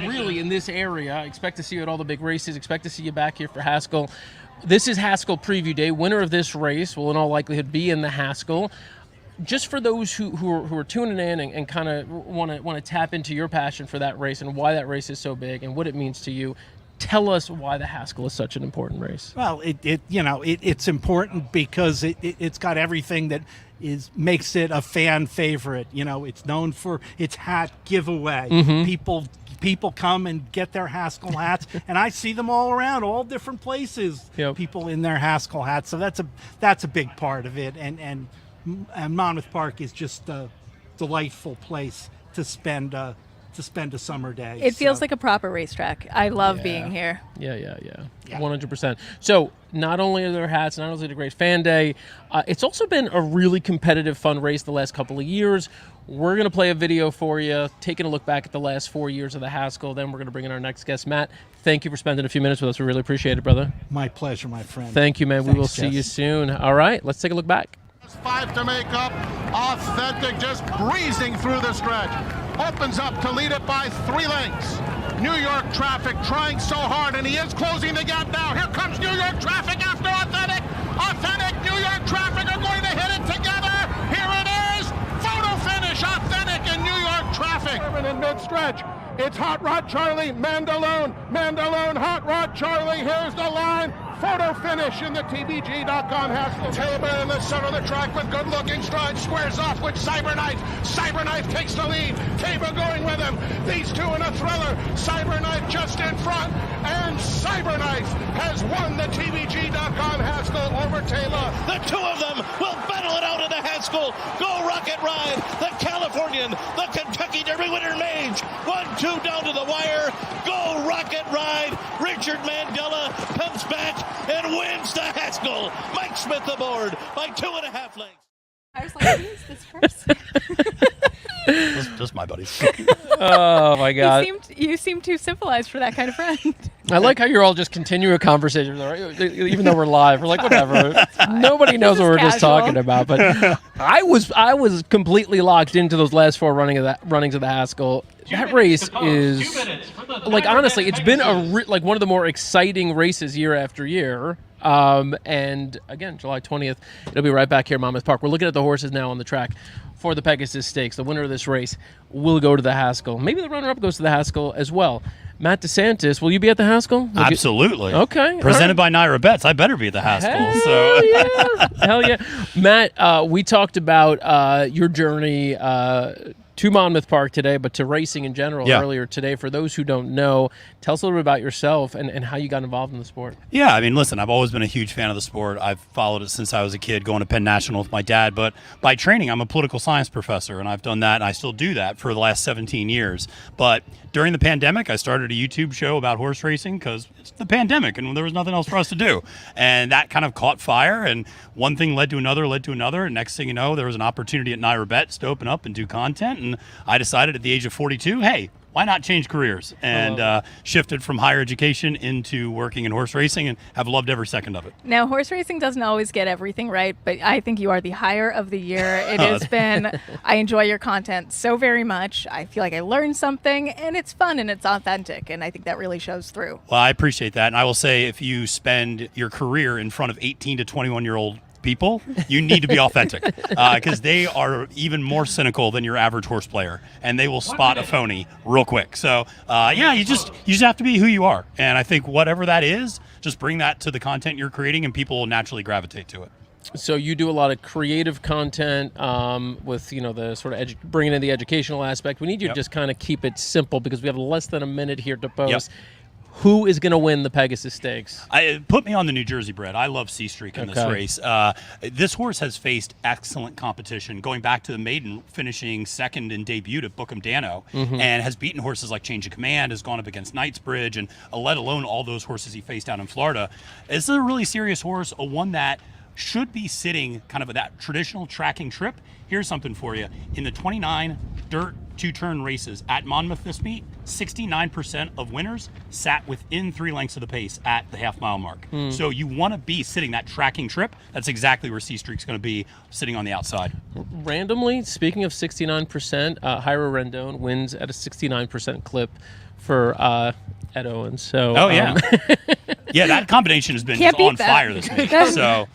really in this area. Expect to see you at all the big races. Expect to see you back here for Haskell. This is Haskell Preview Day. Winner of this race will in all likelihood be in the Haskell. Just for those who are tuning in and kind of want to tap into your passion for that race and why that race is so big and what it means to you, tell us why the Haskell is such an important race. Well, it's important because it's got everything that makes it a fan favorite. It's known for its hat giveaway. Mm-hmm. People come and get their Haskell hats, and I see them all around, all different places. Yep. People in their Haskell hats, so that's a big part of it. And Monmouth Park is just a delightful place to spend a summer day. It feels like a proper racetrack. I love being here. Yeah. 100%. So not only are there hats, not only is it a great fan day, it's also been a really competitive, fun race the last couple of years. We're going to play a video for you, taking a look back at the last 4 years of the Haskell. Then we're going to bring in our next guest, Matt. Thank you for spending a few minutes with us. We really appreciate it, brother. My pleasure, my friend. Thank you, man. Thanks, we will see you soon. All right, let's take a look back. 5 to make up. Authentic just breezing through the stretch. Opens up to lead it by 3 lengths. New York Traffic trying so hard, and he is closing the gap now. Here comes New York Traffic after Authentic. Authentic, New York Traffic are going to hit it together. Here it is. Photo finish. Authentic and New York Traffic. In mid-stretch. It's Hot Rod Charlie, Mandalone, Hot Rod Charlie. Here's the line. Photo finish in the TBG.com Haskell. Tailman in the center of the track with good-looking strides. Squares off with Cyberknife. Cyberknife takes the lead. Taba going with him. These two in a thriller. Cyberknife just in front. And Cyberknife has won the TBG.com Haskell over Taylor. The two of them will battle it out in the Haskell. Go Rocket Ride. The Californian, the Kentucky Derby winner Mage. 1-2 down to the wire. Go Rocket Ride. Richard Mandela comes back and wins the Haskell. Mike Smith aboard by 2.5 lengths. I was like, who is this person? Just my buddies. Oh my God! You seem too civilized for that kind of friend. I like how you're all just continue a conversation, even though we're live. We're like, whatever. Nobody knows what we're just talking about. But I was completely locked into those last 4 runnings of the Haskell. That race is honestly, it's been one of the more exciting races year after year. And again, July 20th, it'll be right back here at Monmouth Park. We're looking at the horses now on the track for the Pegasus Stakes. The winner of this race will go to the Haskell. Maybe the runner-up goes to the Haskell as well. Matt DeSantis, will you be at the Haskell? Absolutely. Okay. Presented by NYRA Bets. I better be at the Haskell. Hell yeah. Hell yeah. Matt, we talked about your journey to Monmouth Park today, but to racing in general earlier today. For those who don't know, tell us a little bit about yourself and how you got involved in the sport. Yeah, I mean, listen, I've always been a huge fan of the sport. I've followed it since I was a kid, going to Penn National with my dad. But by training, I'm a political science professor, and I've done that, and I still do that for the last 17 years. But during the pandemic, I started a YouTube show about horse racing because it's the pandemic, and there was nothing else for us to do. And that kind of caught fire, and one thing led to another, and next thing you know, there was an opportunity at NYRA Bets to open up and do content. And I decided at the age of 42, hey, why not change careers? And shifted from higher education into working in horse racing, and have loved every second of it. Now, horse racing doesn't always get everything right, but I think you are the hire of the year. It has been, I enjoy your content so very much. I feel like I learned something, and it's fun and it's authentic, and I think that really shows through. Well, I appreciate that. And I will say, if you spend your career in front of 18 to 21-year-old people, you need to be authentic, because they are even more cynical than your average horse player, and they will spot a phony real quick. So you just have to be who you are, and I think whatever that is, just bring that to the content you're creating, and people will naturally gravitate to it. So you do a lot of creative content with the sort of bringing in the educational aspect. We need you to just kind of keep it simple, because we have less than a minute here to post. Who is going to win the Pegasus Stakes? Put me on the New Jersey bred. I love C Streak in this race. This horse has faced excellent competition, going back to the maiden, finishing second in debut at Bookham Dano, and has beaten horses like Change of Command, has gone up against Knightsbridge, and let alone all those horses he faced down in Florida. This is a really serious horse, a one that should be sitting kind of that traditional tracking trip. Here's something for you. In the 29 dirt two-turn races at Monmouth this meet, 69% of winners sat within 3 lengths of the pace at the half-mile mark. So you want to be sitting that tracking trip. That's exactly where C-Streak's going to be, sitting on the outside. Randomly, speaking of 69%, NYRA Rendon wins at a 69% clip for Ed Owens. So, yeah, that combination has been just on fire this week. So,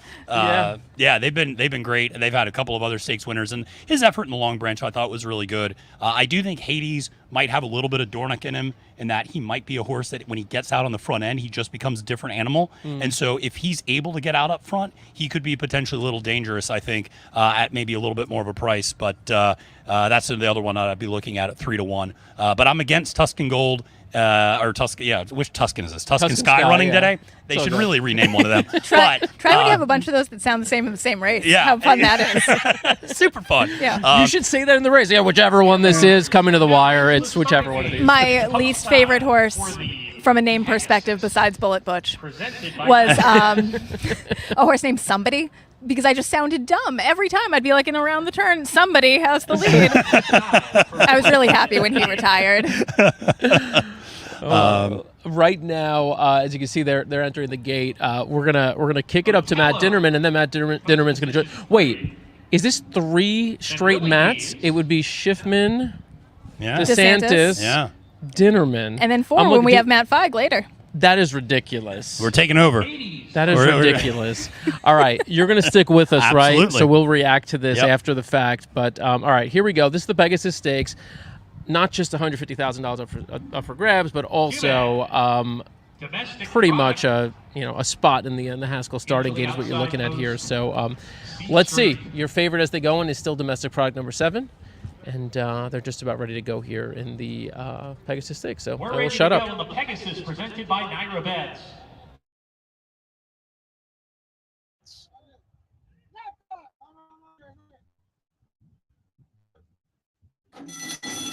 yeah, they've been great, and they've had a couple of other stakes winners. And his effort in the Long Branch, I thought, was really good. I do think Hades might have a little bit of Dornoch in him, in that he might be a horse that when he gets out on the front end, he just becomes a different animal. And so, if he's able to get out up front, he could be potentially a little dangerous, I think, at maybe a little bit more of a price. But that's the other one that I'd be looking at 3-1. But I'm against Tuscan Gold. Which Tuscan is this? Tuscan Sky running today? They should really rename one of them. Try when you have a bunch of those that sound the same in the same race. Yeah. How fun that is. Super fun. Yeah. You should say that in the race. Yeah, whichever one this is coming to the wire, it's whichever one it is. My least favorite horse from a name perspective besides Bullet Butch was a horse named Somebody, because I just sounded dumb every time. I'd be like, in around the turn, somebody has the lead. I was really happy when he retired. Right now, as you can see, they're entering the gate. We're gonna kick it up to Matt Dinnerman, and then Matt Dinnerman's gonna join. Wait, is this 3 straight Matts? It would be Schiffman, DeSantis, Dinnerman, and then 4 when we have Matt Feig later. That is ridiculous. We're taking over. That is ridiculous. All right, you're going to stick with us, Absolutely. right? So we'll react to this after the fact. But all right, here we go. This is the Pegasus Stakes. Not just $150,000 up for grabs, but also pretty much a spot in the Haskell starting gate is what you're looking at here. So let's see. Your favorite as they go in is still domestic product number 7. And they're just about ready to go here in the Pegasus Stakes. So I will shut up. The Pegasus presented by NYRA Bets.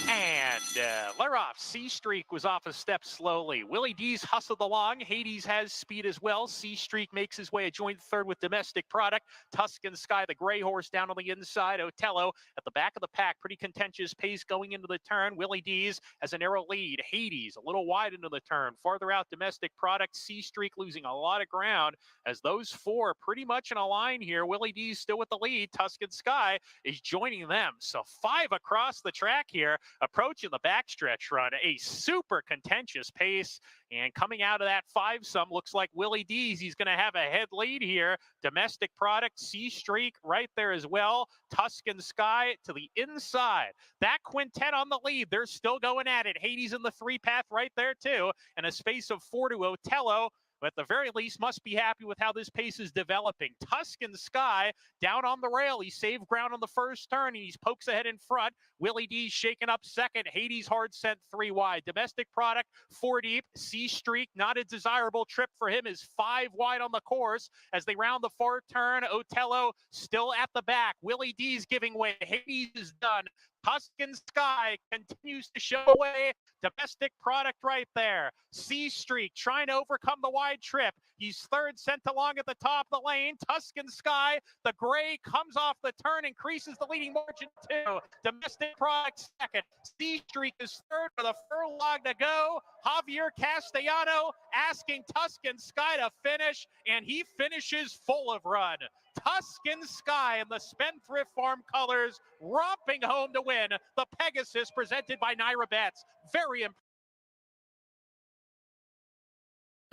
And they're off. C-Streak was off a step slowly. Willie D's hustled along. Hades has speed as well. C-Streak makes his way a joint third with domestic product. Tuscan Sky, the gray horse, down on the inside. Otello at the back of the pack. Pretty contentious pace going into the turn. Willie D's has a narrow lead. Hades a little wide into the turn. Farther out, domestic product. C-Streak losing a lot of ground as those 4 pretty much in a line here. Willie D's still with the lead. Tuscan Sky is joining them. So 5 across the track here, approaching the backstretch run. A super contentious pace, and coming out of that 5-some looks like Willie D's. He's going to have a head lead here. Domestic product, C-Streak right there as well. Tuscan Sky to the inside. That quintet on the lead. They're still going at it. Hades in the 3-path right there too, and a space of 4 to Otello. But at the very least, must be happy with how this pace is developing. Tuscan Sky down on the rail. He saved ground on the first turn, and he pokes ahead in front. Willie D's shaking up second. Hades hard sent 3 wide. Domestic product 4 deep. C-Streak, not a desirable trip for him, is 5 wide on the course as they round the far turn. Otello still at the back. Willie D's giving way. Hades is done. Tuscan Sky continues to show away. Domestic product right there. C-Streak trying to overcome the wide trip. He's third, sent along at the top of the lane. Tuscan Sky, the gray, comes off the turn, increases the leading margin too. Domestic product second. C-Streak is third with a furlong to go. Javier Castellano asking Tuscan Sky to finish, and he finishes full of run. Tuscan Sky in the Spendthrift Farm colors, romping home to win the Pegasus presented by NYRA Bets. Very impressive.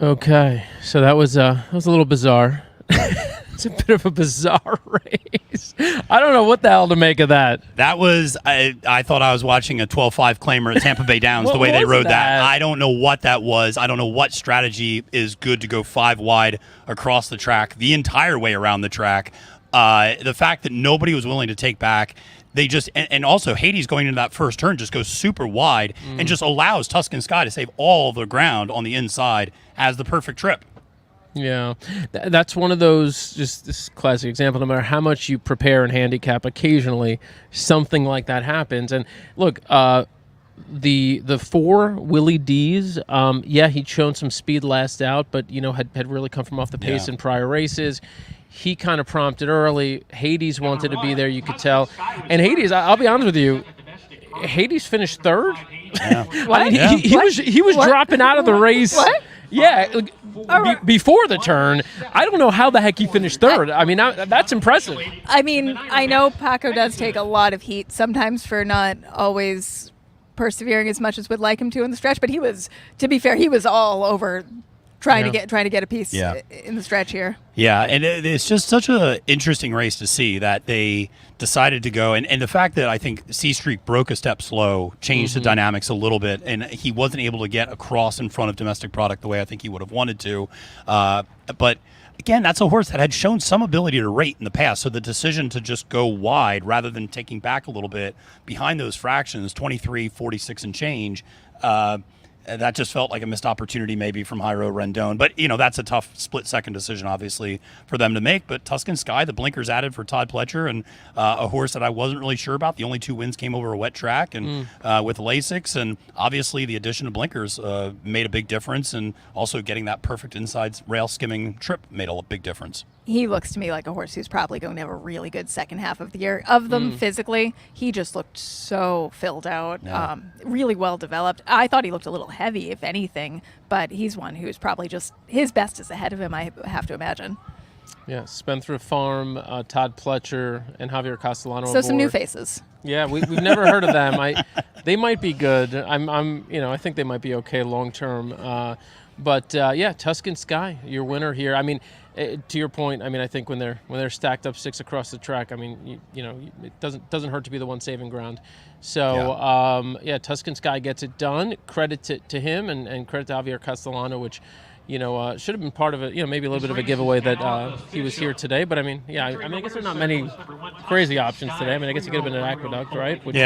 Okay, so that was a little bizarre. It's a bit of a bizarre race. I don't know what the hell to make of that. That was, I thought I was watching a 12-5 claimer at Tampa Bay Downs, the way they rode that. I don't know what that was. I don't know what strategy is good to go 5 wide across the track, the entire way around the track. The fact that nobody was willing to take back they just and also Hades going into that first turn just goes super wide and just allows Tuscan Sky to save all the ground on the inside as the perfect trip. Yeah, that's one of those, just this classic example. No matter how much you prepare and handicap, occasionally something like that happens. And look, the 4 Willie D's, he'd shown some speed last out, but had really come from off the pace in prior races. He kind of prompted early. Hades wanted to be there, you could tell. And Hades, I'll be honest with you, Hades finished 3rd. Yeah. I mean, he was dropping out of the race. What? Yeah, before the turn. I don't know how the heck he finished 3rd. I mean, that's impressive. I mean, I know Paco does take a lot of heat sometimes for not always persevering as much as would like him to in the stretch, but he was, to be fair, he was all over trying to get a piece in the stretch here. Yeah, and it's just such an interesting race to see that they decided to go, and the fact that I think C Streak broke a step slow changed the dynamics a little bit, and he wasn't able to get across in front of Domestic Product the way I think he would have wanted to. But again, that's a horse that had shown some ability to rate in the past, so the decision to just go wide rather than taking back a little bit behind those fractions, 23, 46 and change, that just felt like a missed opportunity maybe from Jairo Rendon. But, that's a tough split-second decision, obviously, for them to make. But Tuscan Sky, the blinkers added for Todd Pletcher, and a horse that I wasn't really sure about. The only 2 wins came over a wet track and with Lasix. And obviously the addition of blinkers made a big difference. And also getting that perfect inside rail skimming trip made a big difference. He looks to me like a horse who's probably going to have a really good second half of the year. Of them physically, he just looked so filled out, really well developed. I thought he looked a little heavy, if anything, but he's one who's probably just, his best is ahead of him, I have to imagine. Yeah, Spendthrift Farm, Todd Pletcher, and Javier Castellano. So some new faces. Yeah, we've never heard of them. They might be good. I think they might be okay long term. But Tuscan Sky, your winner here. I mean, to your point, I mean, I think when they're stacked up 6 across the track, I mean, it doesn't hurt to be the one saving ground. So Tuscan Sky gets it done. Credit to him and credit to Javier Castellano, which should have been part of it. Maybe a little bit of a giveaway that he was here today. But I mean, I guess there are not many crazy options today. I mean, I guess he could have been at Aqueduct, right? Which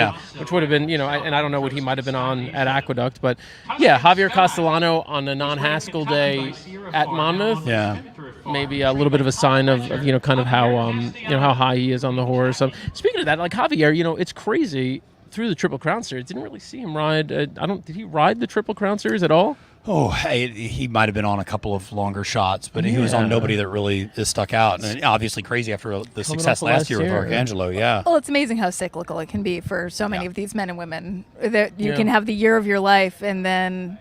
would have been, and I don't know what he might have been on at Aqueduct, but Javier Castellano on a non-Haskell day at Monmouth. Yeah. Maybe a little bit of a sign of kind of how how high he is on the horse. Speaking of that, like Javier, it's crazy. Through the Triple Crown Series, didn't really see him ride. Did he ride the Triple Crown Series at all? Oh, he might have been on a couple of longer shots, but he was on nobody that really stuck out. And obviously crazy after the success last year with Arcangelo, Well, it's amazing how cyclical it can be for so many of these men and women. That you can have the year of your life and then...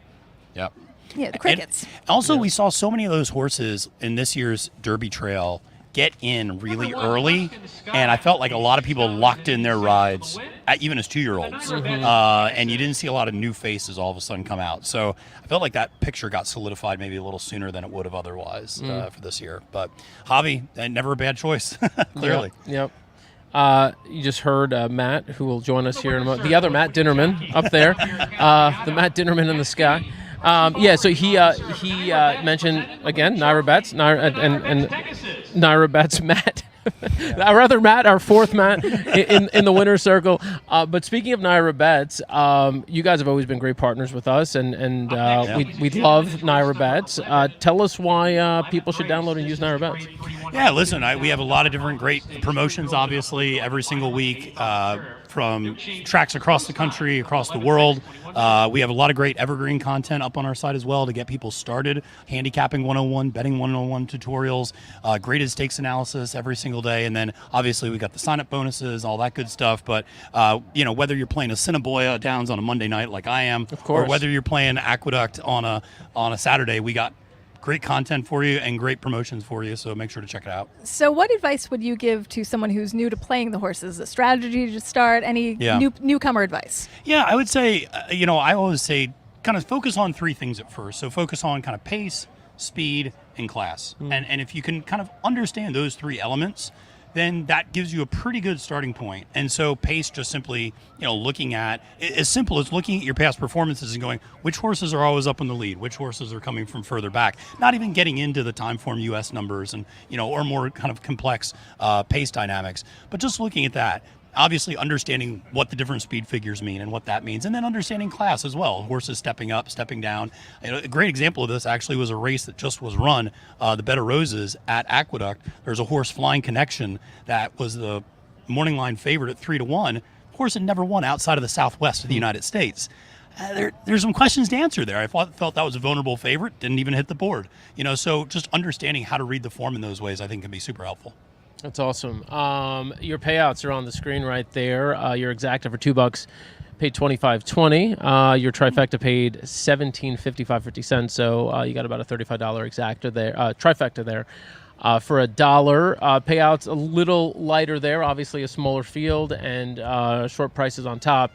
Yep. Yeah, the crickets. And also, we saw so many of those horses in this year's Derby Trail get in really early, and I felt like a lot of people locked in their rides, even as 2-year-olds, and you didn't see a lot of new faces all of a sudden come out. So I felt like that picture got solidified maybe a little sooner than it would have otherwise for this year. But Javi, never a bad choice, clearly. Yep. You just heard Matt, who will join us here in a moment. The other Matt Dinnerman up there, the Matt Dinnerman in the sky. So he mentioned again NYRA Bets, and NYRA Bets Matt. Rather Matt, our fourth Matt in the winner's circle. But speaking of NYRA Bets, you guys have always been great partners with us, and we love NYRA Bets. Tell us why people should download and use NYRA Bets. Yeah, listen, we have a lot of different great promotions, obviously, every single week. From tracks across the country, across the world. We have a lot of great evergreen content up on our site as well to get people started. Handicapping 101, betting 101 tutorials, graded stakes analysis every single day. And then obviously we got the sign-up bonuses, all that good stuff. But, whether you're playing a Cinnaboya Downs on a Monday night like I am, of course, or whether you're playing Aqueduct on a Saturday, we got great content for you and great promotions for you, so make sure to check it out. So what advice would you give to someone who's new to playing the horses? A strategy to start? Any newcomer advice? Yeah, I would say, I always say kind of focus on 3 things at first. So focus on kind of pace, speed, and class. And if you can kind of understand those 3 elements, then that gives you a pretty good starting point. And so pace, just simply, looking at, as simple as looking at your past performances and going, which horses are always up in the lead, which horses are coming from further back, not even getting into the time form US numbers and, or more kind of complex pace dynamics, but just looking at that. obviously understanding what the different speed figures mean and what that means, and then understanding class as well. Horses stepping up, stepping down. A great example of this actually was a race that just was run, the Bed of Roses at Aqueduct. There's a horse, Flying Connection, that was the morning line favorite at 3-1. Horse had never won outside of the Southwest of the United States. There's some questions to answer there. I felt that was a vulnerable favorite, didn't even hit the board. So just understanding how to read the form in those ways, I think, can be super helpful. That's awesome. Your payouts are on the screen right there. Your exacta for $2 paid $25.20. Your trifecta paid $17.55. So you got about a $35 exacta there, trifecta there. For $1, payouts a little lighter there. Obviously, a smaller field and short prices on top.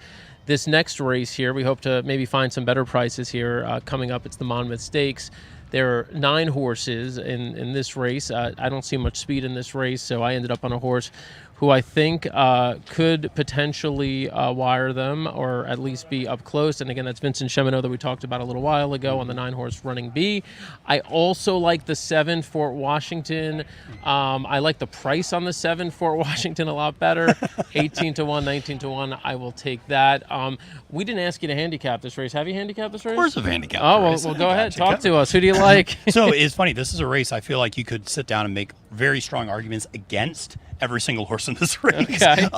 This next race here, we hope to maybe find some better prices here coming up. It's the Monmouth Stakes. There are 9 horses in this race. I don't see much speed in this race, so I ended up on a horse who I think could potentially wire them or at least be up close. And again, that's Vincent Cheminot that we talked about a little while ago on the 9-horse Running B. I also like the 7 Fort Washington. I like the price on the 7 Fort Washington a lot better. 18-1, 19-1. I will take that. We didn't ask you to handicap this race. Have you handicapped this race? Of course I've handicapped Oh, the race. well, go ahead. Talk to us. Who do you like? So it's funny. This is a race I feel like you could sit down and make very strong arguments against every single horse in this race. Okay.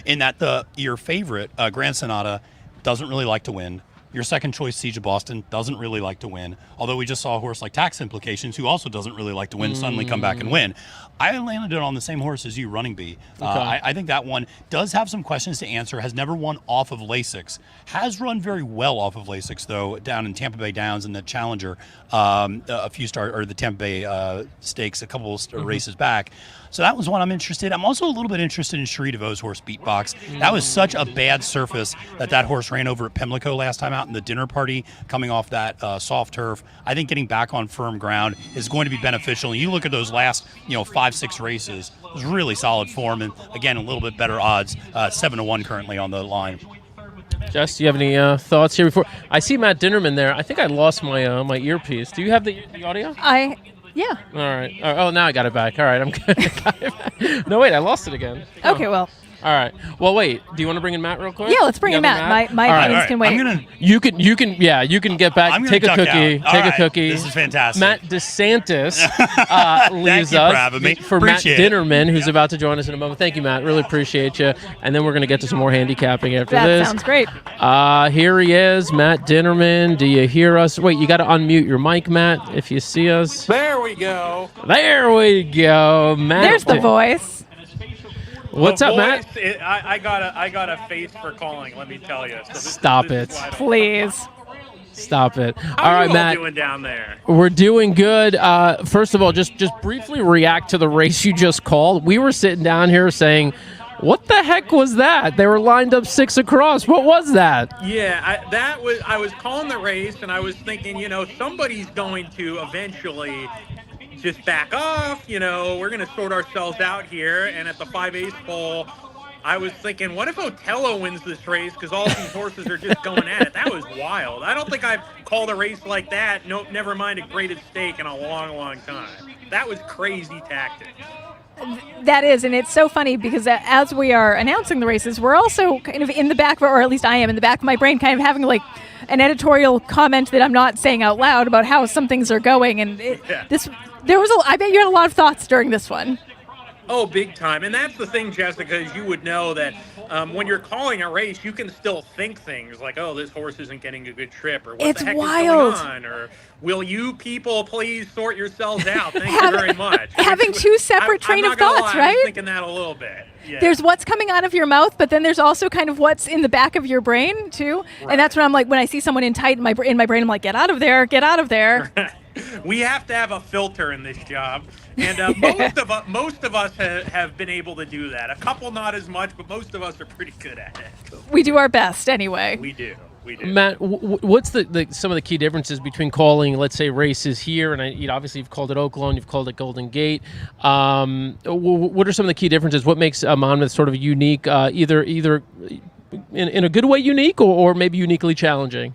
In that your favorite, Grand Sonata, doesn't really like to win. Your second choice, Siege of Boston, doesn't really like to win. Although we just saw a horse like Tax Implications, who also doesn't really like to win, suddenly come back and win. I landed on the same horse as you, Running B. I think that one does have some questions to answer, has never won off of Lasix. Has run very well off of Lasix, though, down in Tampa Bay Downs and the Challenger, the Tampa Bay Stakes a couple races back. So that was one I'm interested in. I'm also a little bit interested in Cherie DeVaux's horse, Beatbox. That was such a bad surface that horse ran over at Pimlico last time out in the dinner party, coming off that soft turf. I think getting back on firm ground is going to be beneficial. And you look at those last, 5-6 races, it was really solid form. And again, a little bit better odds, 7-1 currently on the line. Jess, do you have any thoughts here before? I see Matt Dinnerman there. I think I lost my my earpiece. Do you have the audio? Yeah. All right. Oh, now I got it back. All right, I'm good. No, wait, I lost it again. Okay, well. All right. Well, wait. Do you want to bring in Matt real quick? Yeah, let's bring in Matt. My opinions can wait. You can get back. Take a cookie. Take a cookie. This is fantastic. Matt DeSantis leaves Thank you us for having me. for Appreciate Matt Dinnerman, who's about to join us in a moment. Thank you, Matt. Really appreciate you. And then we're going to get to some more handicapping after this. That sounds great. Here he is, Matt Dinnerman. Do you hear us? Wait, you got to unmute your mic, Matt, if you see us. There we go. There we go, Matt. There's the voice. What's up, Matt? I got a face for calling. Let me tell you. So Stop it, please. Stop it. How all are right, you Matt. all doing down there? We're doing good. First of all, just briefly react to the race you just called. We were sitting down here saying, what the heck was that? They were lined up 6 across. What was that? Yeah, I was calling the race, and I was thinking, somebody's going to eventually just back off. We're going to sort ourselves out here. And at the 5/8 pole, I was thinking, what if Otello wins this race because all these horses are just going at it? That was wild. I don't think I've called a race like that, never mind a graded stake, in a long, long time. That was crazy tactics. That is, and it's so funny because as we are announcing the races, we're also kind of in the back, or at least I am in the back of my brain, kind of having like an editorial comment that I'm not saying out loud about how some things are going. And I bet you had a lot of thoughts during this one. Oh, big time. And that's the thing, Jessica, is you would know that when you're calling a race, you can still think things like, oh, this horse isn't getting a good trip, or what the heck is going on, or will you people please sort yourselves out? Thank you very much. Having two separate train of thoughts, right? I was thinking that a little bit. Yeah. There's what's coming out of your mouth, but then there's also kind of what's in the back of your brain, too. Right. And that's when I'm like, when I see someone in tight in my brain, I'm like, get out of there, get out of there. We have to have a filter in this job, and most of us have been able to do that. A couple not as much, but most of us are pretty good at it. We do our best anyway. We do. Matt, what's some of the key differences between calling, let's say, races here, and obviously you've called it Oaklawn, you've called it Golden Gate. What are some of the key differences? What makes Monmouth sort of unique, either in a good way unique or maybe uniquely challenging?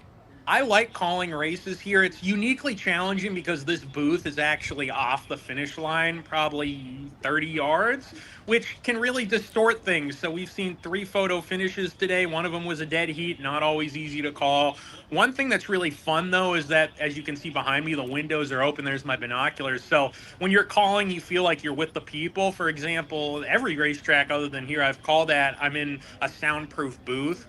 I like calling races here. It's uniquely challenging because this booth is actually off the finish line, probably 30 yards, which can really distort things. So we've seen 3 photo finishes today. One of them was a dead heat, not always easy to call. One thing that's really fun, though, is that, as you can see behind me, the windows are open. There's my binoculars. So when you're calling, you feel like you're with the people. For example, every racetrack other than here I've called at, I'm in a soundproof booth.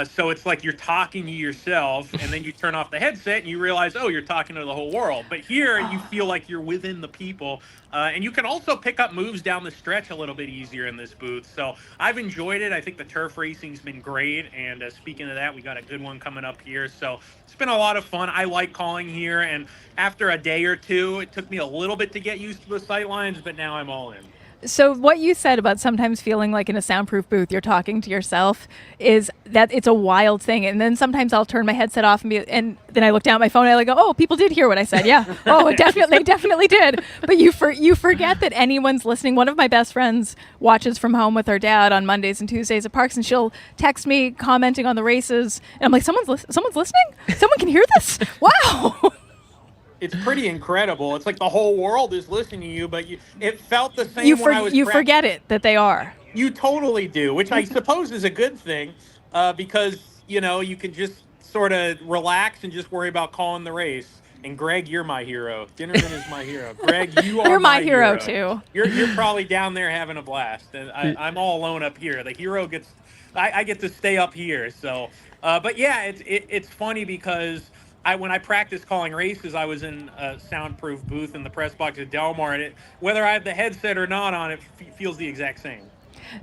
So it's like you're talking to yourself, and then you turn off the headset and you realize, oh, you're talking to the whole world. But here you feel like you're within the people. And you can also pick up moves down the stretch a little bit easier in this booth. So I've enjoyed it. I think the turf racing's been great. And speaking of that, we got a good one coming up here. So it's been a lot of fun. I like calling here. And after a day or two, it took me a little bit to get used to the sight lines, but now I'm all in. So what you said about sometimes feeling like in a soundproof booth you're talking to yourself is that it's a wild thing. And then sometimes I'll turn my headset off and then I look down at my phone and I go, oh, people did hear what I said. Yeah. Oh, definitely did. But you forget that anyone's listening. One of my best friends watches from home with her dad on Mondays and Tuesdays at Parks, and she'll text me commenting on the races. And I'm like, someone's listening? Someone can hear this? Wow. It's pretty incredible. It's like the whole world is listening to you, but it felt the same when I was You forget it, that they are. You totally do, which I suppose is a good thing because, you can just sort of relax and just worry about calling the race. And Greg, you're my hero. Dinnerman is my hero. Greg, you're my hero too. You're probably down there having a blast, and I'm all alone up here. The hero I get to stay up here. So, but yeah, it's funny because when I practiced calling races, I was in a soundproof booth in the press box at Del Mar, and whether I have the headset or not on, it feels the exact same.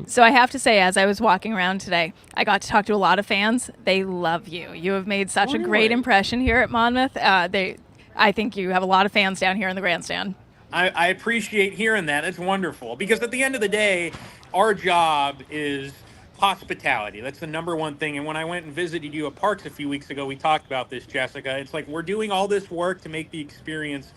So I have to say, as I was walking around today, I got to talk to a lot of fans. They love you. You have made such a great impression here at Monmouth. I think you have a lot of fans down here in the grandstand. I appreciate hearing that. It's wonderful because at the end of the day, our job is hospitality. That's the number one thing. And when I went and visited you at Parks a few weeks ago, we talked about this, Jessica. It's like we're doing all this work to make the experience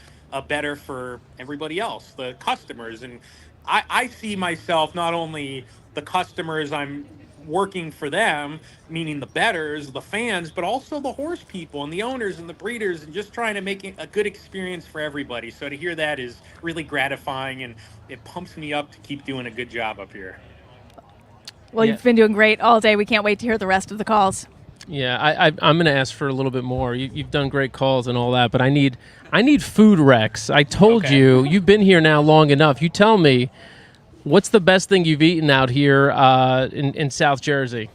better for everybody else, the customers. And I see myself not only the customers, I'm working for them, meaning the bettors, the fans, but also the horse people and the owners and the breeders, and just trying to make it a good experience for everybody. So to hear that is really gratifying, and it pumps me up to keep doing a good job up here. Well, You've been doing great all day. We can't wait to hear the rest of the calls. Yeah, I'm going to ask for a little bit more. You've done great calls and all that, but I need food recs. I told you've been here now long enough. You tell me, what's the best thing you've eaten out here in South Jersey?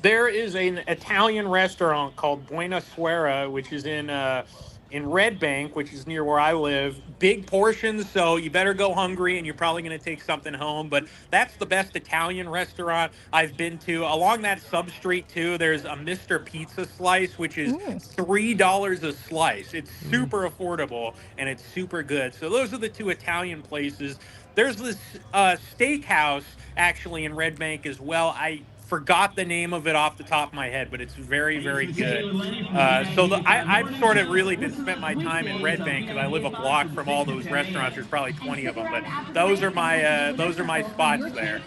There is an Italian restaurant called Buena Suera, which is in Red Bank, which is near where I live. Big portions, so you better go hungry, and you're probably going to take something home. But that's the best Italian restaurant I've been to. Along that substreet, too, there's a Mr. Pizza Slice, which is $3 a slice. It's super affordable, and it's super good. So those are the 2 Italian places. There's this steakhouse, actually, in Red Bank as well. I forgot the name of it off the top of my head, but it's very, very good. I've sort of really spent my time in Red Bank because I live a block from all those restaurants. There's probably 20 of them, but those are my spots there.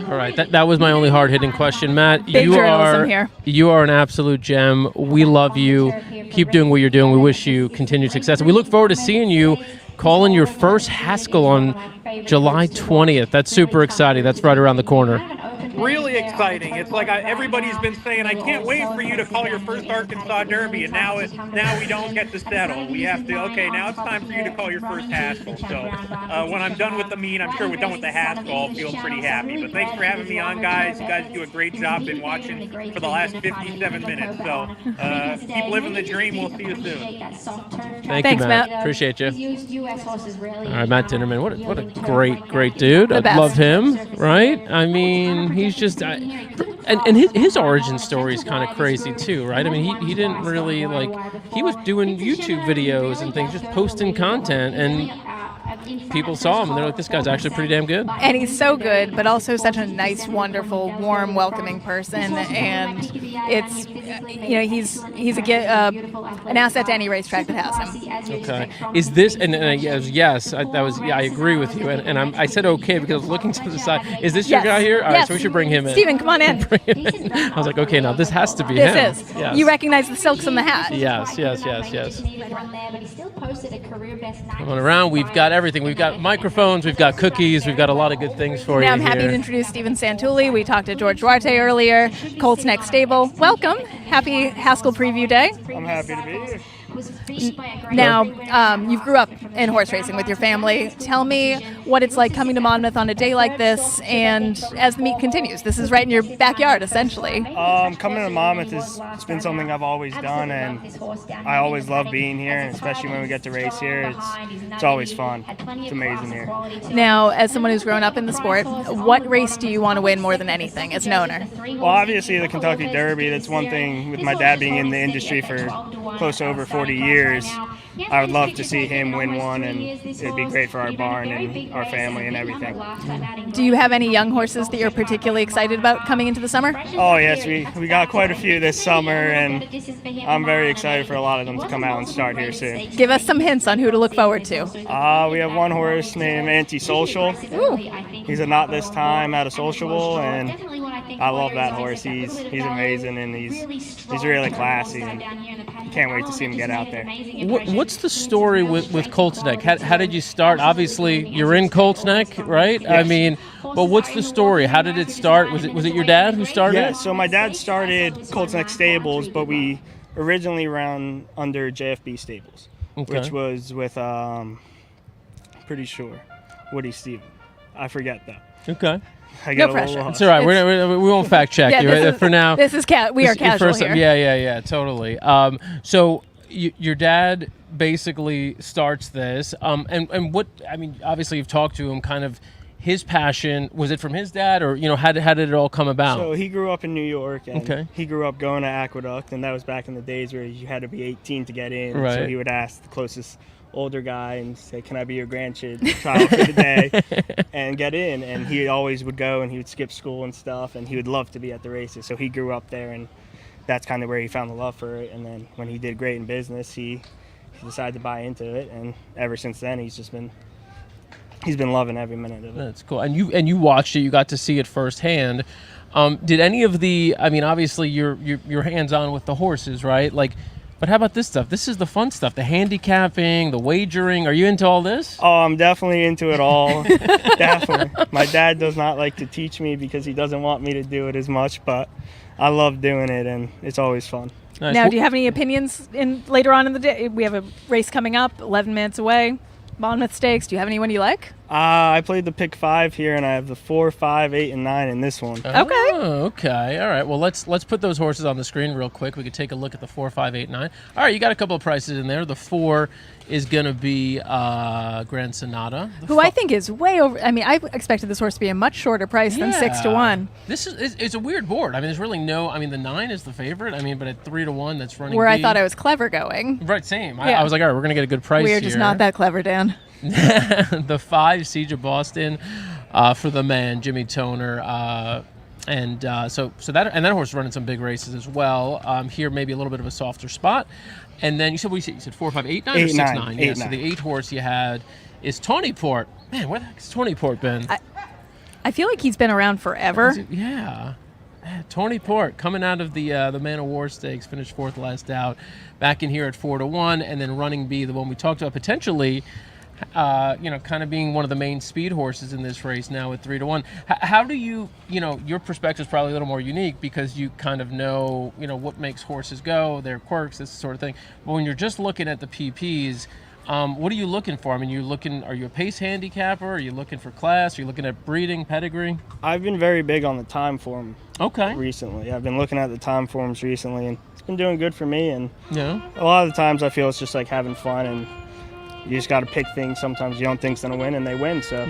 All right, that was my only hard-hitting question, Matt. Big journalism here. You are an absolute gem. We love you. Keep doing what you're doing. We wish you continued success. We look forward to seeing you calling your first Haskell on July 20th. That's super exciting. That's right around the corner. Really exciting. It's like everybody's been saying, I can't wait for you to call your first Arkansas Derby, and now we don't get to settle. We have to, now it's time for you to call your first Haskell. So when I'm done with the meet, I'm sure we're done with the Haskell, I'll feel pretty happy. But thanks for having me on, guys. You guys do a great job. Been watching for the last 57 minutes. So keep living the dream. We'll see you soon. Thanks, you, Matt. Appreciate you. All right, Matt Dinnerman. What a great dude. I love him, right? I mean, he's just and his origin story is kind of crazy too, right? I mean, he didn't really he was doing YouTube videos and things, just posting content, and people saw him and they're like, this guy's actually pretty damn good. And he's so good, but also such a nice, wonderful, warm, welcoming person. And it's, he's an asset to any racetrack that has him. Okay. Is this, yes, I agree with you. And I said okay because I was looking to the side. Is this your guy here? All right, so we should bring him in. Steven, come on in. I was like, okay, now this has to be him. This is. Yes. You recognize the silks on the hat. Yes. Coming around, we've got everything. We've got microphones, we've got cookies, we've got a lot of good things for you. Now I'm happy to introduce Steven Santulli. We talked to George Duarte earlier, Colts Next Stable. Welcome. Happy Haskell Preview Day. I'm happy to be here. Now, you grew up in horse racing with your family. Tell me what it's like coming to Monmouth on a day like this, and as the meet continues. This is right in your backyard, essentially. Coming to Monmouth it's been something I've always done, and I always love being here, and especially when we get to race here, it's always fun. It's amazing here. Now, as someone who's grown up in the sport, what race do you want to win more than anything as an owner? Well, obviously the Kentucky Derby. That's one thing with my dad being in the industry for close to over 40 years. I would love to see him win one, and it'd be great for our barn and our family and everything. Do you have any young horses that you're particularly excited about coming into the summer? Oh yes, we got quite a few this summer, and I'm very excited for a lot of them to come out and start here soon. Give us some hints on who to look forward to. We have one horse named Antisocial. Ooh. He's a Not This Time out of Sociable, and I love that horse. He's amazing, and he's really classy, and can't wait to see him get out there. What's the story with Colts Neck? How did you start? Obviously, you're in Colts Neck, right? Yes. I mean, but what's the story? How did it start? Was it your dad who started? Yeah, so my dad started Colts Neck Stables, but we originally ran under JFB Stables, which was with, pretty sure, Woody Steven. I forget that. Okay. No pressure. It's all right. We won't fact check you for now. This is we are casual here. Yeah, totally. So your dad basically starts this, and what I mean, obviously you've talked to him. Kind of his passion, was it from his dad, or how did it all come about? So he grew up in New York, and he grew up going to Aqueduct, and that was back in the days where you had to be 18 to get in. Right. So he would ask the closest older guy and say, "Can I be your grandchild for the day?" and get in. And he always would go, and he would skip school and stuff, and he would love to be at the races. So he grew up there, and that's kind of where he found the love for it. And then when he did great in business, he decided to buy into it, and ever since then he's been loving every minute of it. That's cool. And you watched it. You got to see it firsthand. Did any of the? I mean, obviously you're hands on with the horses, right? But how about this stuff? This is the fun stuff, the handicapping, the wagering. Are you into all this? Oh, I'm definitely into it all. Definitely. My dad does not like to teach me because he doesn't want me to do it as much, but I love doing it, and it's always fun. Nice. Now, do you have any opinions later on in the day? We have a race coming up, 11 minutes away, Monmouth Stakes. Do you have anyone you like? I played the pick 5 here, and I have the 4, 5, 8, and 9 in this one. Okay. Oh, okay. All right. Well, let's put those horses on the screen real quick. We could take a look at the 4, 5, 8, 9. All right, you got a couple of prices in there. The 4 is going to be Grand Sonata. Who I think is way over. I mean, I expected this horse to be a much shorter price than 6 to 1. This it's a weird board. I mean, there's really no. I mean, the 9 is the favorite. I mean, but at 3 to 1, that's running. Where B. I thought I was clever going. Right, same. Yeah. I was like, all right, we're going to get a good price here. We're just not that clever, Dan. The 5, Siege of Boston, for the man, Jimmy Toner. So that horse is running some big races as well. Here maybe a little bit of a softer spot. And then you said 4, 5, 8, 9 or 6, 9? Yeah, so the 8 horse you had is Tonyport. Man, where the heck has Tonyport been? I feel like he's been around forever. Yeah. Tonyport coming out of the Man of War Stakes, finished 4th last out. Back in here at 4 to 1, and then running B, the one we talked about potentially. Kind of being one of the main speed horses in this race now at 3 to 1. How do you, your perspective is probably a little more unique because you kind of know, what makes horses go, their quirks, this sort of thing. But when you're just looking at the PPs, what are you looking for? I mean, are you a pace handicapper? Are you looking for class? Are you looking at breeding, pedigree? I've been very big on the time form. Okay. Recently. I've been looking at the time forms recently, and it's been doing good for me. And a lot of the times I feel it's just like having fun, and you just got to pick things. Sometimes you don't think's going to win, and they win. So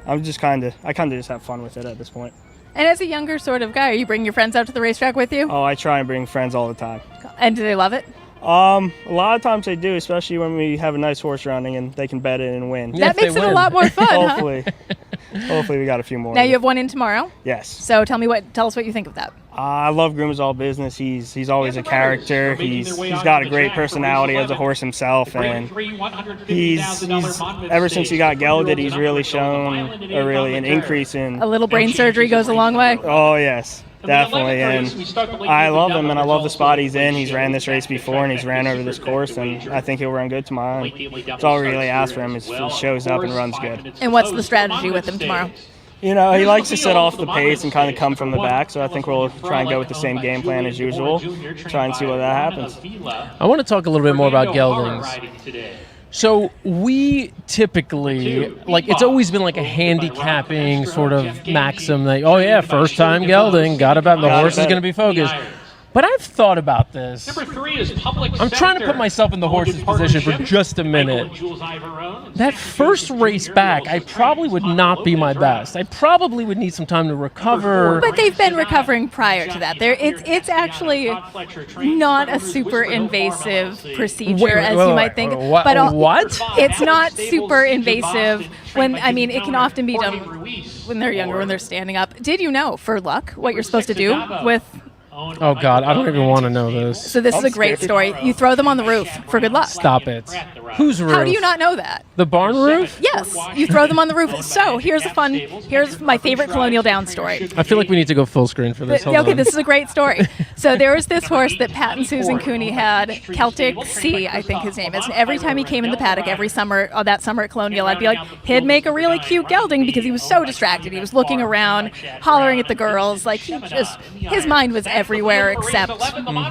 I kind of just have fun with it at this point. And as a younger sort of guy, are you bringing your friends out to the racetrack with you? Oh, I try and bring friends all the time. And do they love it? A lot of times they do, especially when we have a nice horse running and they can bet it and win. Yeah, That makes it a lot more fun. Hopefully. Hopefully we got a few more. Now you have one in tomorrow. Yes. So tell us what you think of that. I love Groom's All Business. He's always a character. He's got a great personality as a horse himself, and he's ever since he got gelded, he's really shown an increase in. A little brain surgery goes a long way. Oh yes, definitely, and I love him, and I love the spot he's in. He's ran this race before, and he's ran over this course, and I think he'll run good tomorrow. And that's all we really ask for him is he shows up and runs good. And what's the strategy with him tomorrow? You know, he likes to sit off the pace and kind of come from the back, so I think we'll try and go with the same game plan as usual, try and see what that happens. I want to talk a little bit more about geldings. So we typically, it's always been like a handicapping sort of maxim that, oh yeah, first time gelding, gotta bet the horse is going to be focused. But I've thought about this. Number 3 is Public I'm trying to put myself in the horse's position for just a minute. That first race back, I probably would not be my best. I probably would need some time to recover. But they've been recovering prior to that. It's actually not a super invasive procedure as you might think. But what? It's not super invasive it can often be done when they're younger, when they're standing up. Did you know, for luck, what you're supposed to do with... Oh, God, I don't even want to know this. So this is a great story. You throw them on the roof for good luck. Stop it. Whose roof? How do you not know that? The barn roof? Yes, you throw them on the roof. So here's my favorite Colonial Downs story. I feel like we need to go full screen for this. Hold okay, on. this is a great story. So there was this horse that Pat and Susan Cooney had, Celtic Sea, I think his name is. And every time he came in the paddock, every summer, that summer at Colonial, I'd be like, he'd make a really cute gelding because he was so distracted. He was looking around, hollering at the girls. His mind was everywhere except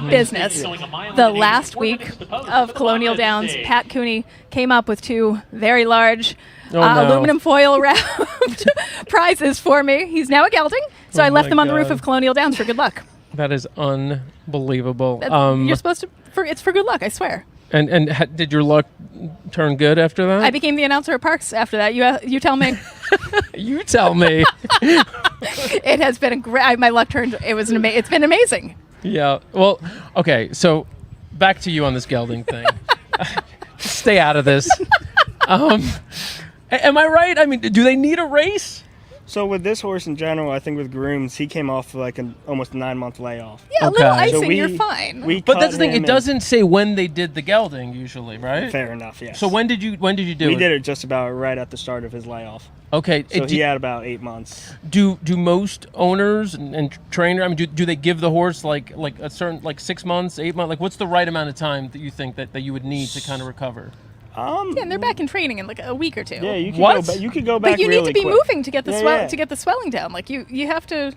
business. The last week of Colonial Downs, Pat Cooney came up with 2 very large aluminum foil wrapped prizes for me. He's now a gelding, so I left them on the roof of Colonial Downs for good luck. That is unbelievable. You're supposed to. It's for good luck, I swear. And did your luck turn good after that? I became the announcer at Parks after that. You tell me. You tell me. It has been my luck turned. It's been amazing. Yeah. Well, okay. So back to you on this gelding thing. Stay out of this. Am I right? I mean, do they need a race? So with this horse in general, I think with grooms, he came off like almost a 9-month layoff. Yeah, a little icing, you're fine. But that's the thing; it doesn't say when they did the gelding usually, right? Fair enough, yes. So when did you do it? We did it just about right at the start of his layoff. Okay. So he had about 8 months. Do most owners and trainers? I mean, do they give the horse like a certain 6 months, 8 months? Like, what's the right amount of time that you think that you would need to kind of recover? And they're back in training in like a week or 2. Yeah, you could go back. But you really need to be quick. moving to get the to get the swelling down. Like you have to.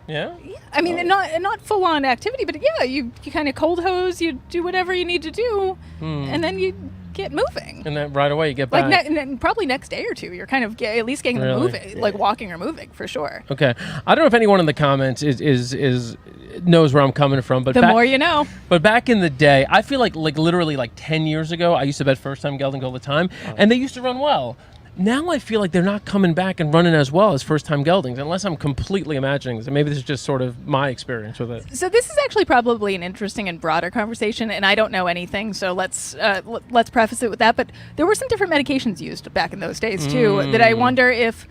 Yeah. I mean, not full on activity, but yeah, you kind of cold hose. You do whatever you need to do, and then you get moving. And then right away you get back. Probably next day or 2, you're kind of at least getting them moving, like walking or moving for sure. Okay. I don't know if anyone in the comments is knows where I'm coming from, but the more you know. But back in the day, I feel like literally 10 years ago, I used to bet first time gelding all the time, and they used to run well. Now I feel like they're not coming back and running as well as first time geldings, unless I'm completely imagining this. And maybe this is just sort of my experience with it. So this is actually probably an interesting and broader conversation, and I don't know anything, so let's preface it with that. But there were some different medications used back in those days too, that I wonder if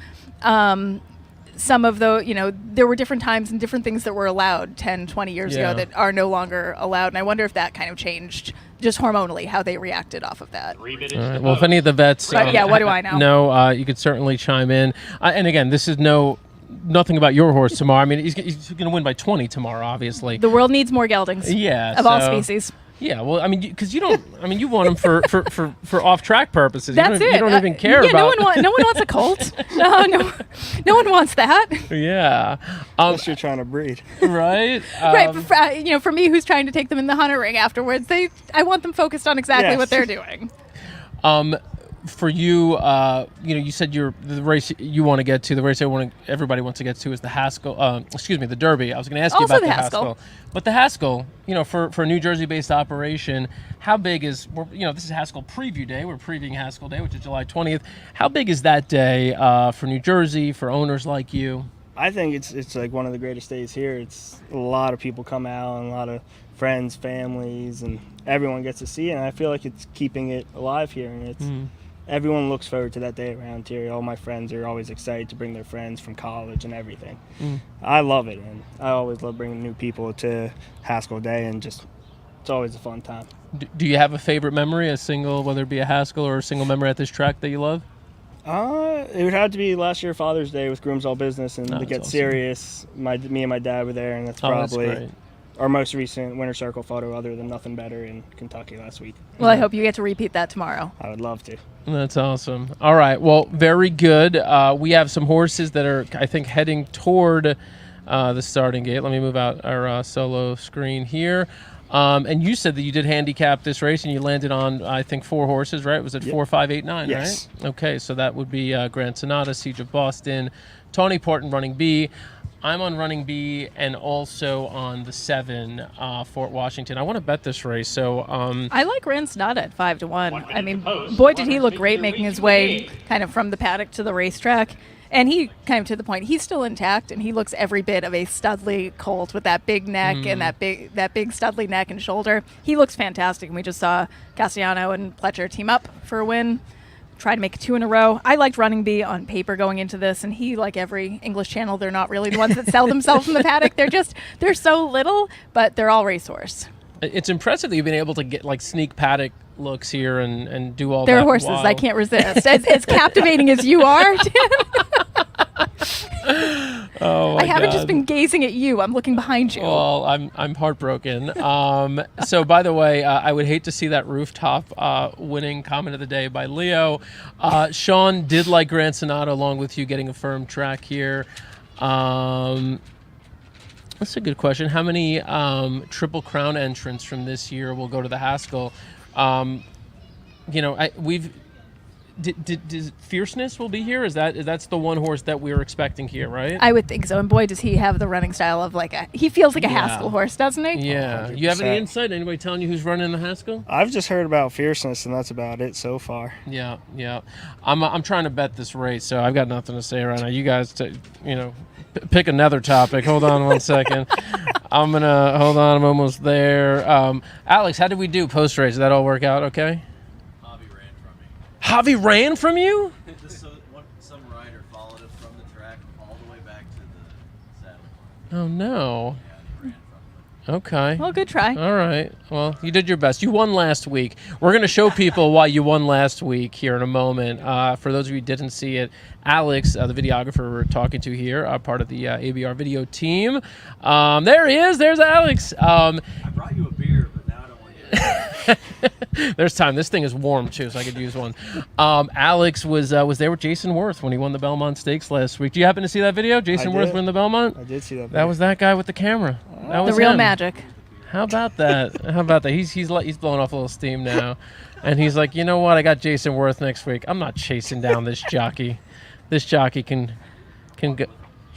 some of the, there were different times and different things that were allowed 10, 20 years ago that are no longer allowed. And I wonder if that kind of changed just hormonally, how they reacted off of that. All right. Well, if any of the vets what do I know? No, you could certainly chime in. And again, this is nothing about your horse tomorrow. I mean, he's going to win by 20 tomorrow, obviously. The world needs more geldings. Yeah. Of all species. Yeah, well, I mean, because you don't. I mean, you want them for off-track purposes. That's You don't even care about. No one wants a colt. No one wants that. Yeah, unless you're trying to breed, Right. right? But for me, who's trying to take them in the hunter ring afterwards, I want them focused on exactly what they're doing. For you, you said the race you want to get to, the race everybody wants to get to is the Haskell. The Derby. I was going to ask you about the Haskell. But the Haskell, for a New Jersey-based operation, how big is? This is Haskell Preview Day. We're previewing Haskell Day, which is July 20th. How big is that day for New Jersey, for owners like you? I think it's like one of the greatest days here. It's a lot of people come out, and a lot of friends, families, and everyone gets to see it. And I feel like it's keeping it alive here, and it's everyone looks forward to that day around here. All my friends are always excited to bring their friends from college and everything. I love it, and I always love bringing new people to Haskell Day, and just it's always a fun time. Do you have a favorite memory, a single, whether it be a Haskell or a single memory at this track that you love? It would have to be last year Father's Day with Grooms All Business, and to get awesome. serious, me and my dad were there, and that's probably our most recent winter circle photo, other than Nothing Better in Kentucky last week. Well, I hope you get to repeat that tomorrow. I would love to. That's awesome. All right. Well, very good. We have some horses that are, I think, heading toward the starting gate. Let me move out our solo screen here. And you said that you did handicap this race, and you landed on, I think, 4 horses, right? Was it 4, 5, 8, 9, yes. right? Okay, so that would be Grand Sonata, Siege of Boston, Tawny Port and running B. I'm on running B and also on the 7, Fort Washington. I want to bet this race, so... I like Grand Sonata at 5-1. I mean, boy, did he look great making his way kind of from the paddock to the racetrack. And he kind of to the point, he's still intact, and he looks every bit of a Studley colt with that big neck and that big Studley neck and shoulder. He looks fantastic, and we just saw Castellano and Pletcher team up for a win, try to make 2 in a row. I liked running B on paper going into this, and he, like every English channel, they're not really the ones that sell themselves in the paddock. They're so little, but they're all racehorse. It's impressive that you've been able to get, like, sneak paddock looks here and do all They're that. horses while... I can't resist. As captivating as you are, Oh my I haven't God. just been gazing at you. I'm looking behind you. Well, I'm heartbroken. So, by the way, I would hate to see that rooftop winning comment of the day by Leo. Sean did like Grand Sonata along with you getting a firm track here. That's a good question. How many Triple Crown entrants from this year will go to the Haskell? Did Fierceness will be here? That's the one horse that we're expecting here, right? I would think so. And boy, does he have the running style of he feels like a Haskell horse, doesn't he? Yeah. 100%. You have any insight? Anybody telling you who's running the Haskell? I've just heard about Fierceness, and that's about it so far. Yeah. I'm trying to bet this race, so I've got nothing to say right now. You guys, pick another topic. Hold on one second. Hold on. I'm almost there. Alex, how did we do post race? Did that all work out okay? Javi ran from you? Some rider followed us from the track all the way back to the saddle. Oh, no. Yeah, he ran from me. Okay. Well, good try. All right. Well, you did your best. You won last week. We're going to show people why you won last week here in a moment. For those of you who didn't see it, Alex, the videographer we're talking to here, part of the ABR video team. There he is. There's Alex. I brought you a beer, but now I don't want you to. There's time. This thing is warm, too, so I could use one. Alex was there with Jason Worth when he won the Belmont Stakes last week. Do you happen to see that video? Jason Worth won the Belmont? I did see that video. That was that guy with the camera. That was the real him. magic. How about that? He's blowing off a little steam now. And he's like, you know what? I got Jason Worth next week. I'm not chasing down this jockey. This jockey can go.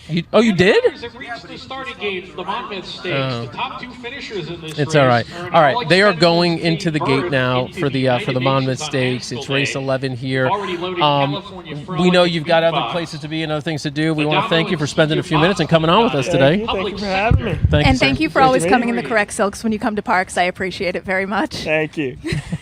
You did? Have reached the starting gate for the Monmouth Stakes. The top 2 finishers in this It's race all right. are All right, they are Alex going Spencer's into the Berth gate now into for the United Monmouth Nations on Stakes. Haskell It's race Day. 11 here. Already loading California We Frolic know and you've got Big other Box. places to be and other things to do. We The want to thank you for dominant spending a few Siege minutes and of coming on with us Boston. today. Thank you for having me. And sir. thank you for always coming in the correct silks when you come to parks. I appreciate it very much. Thank you.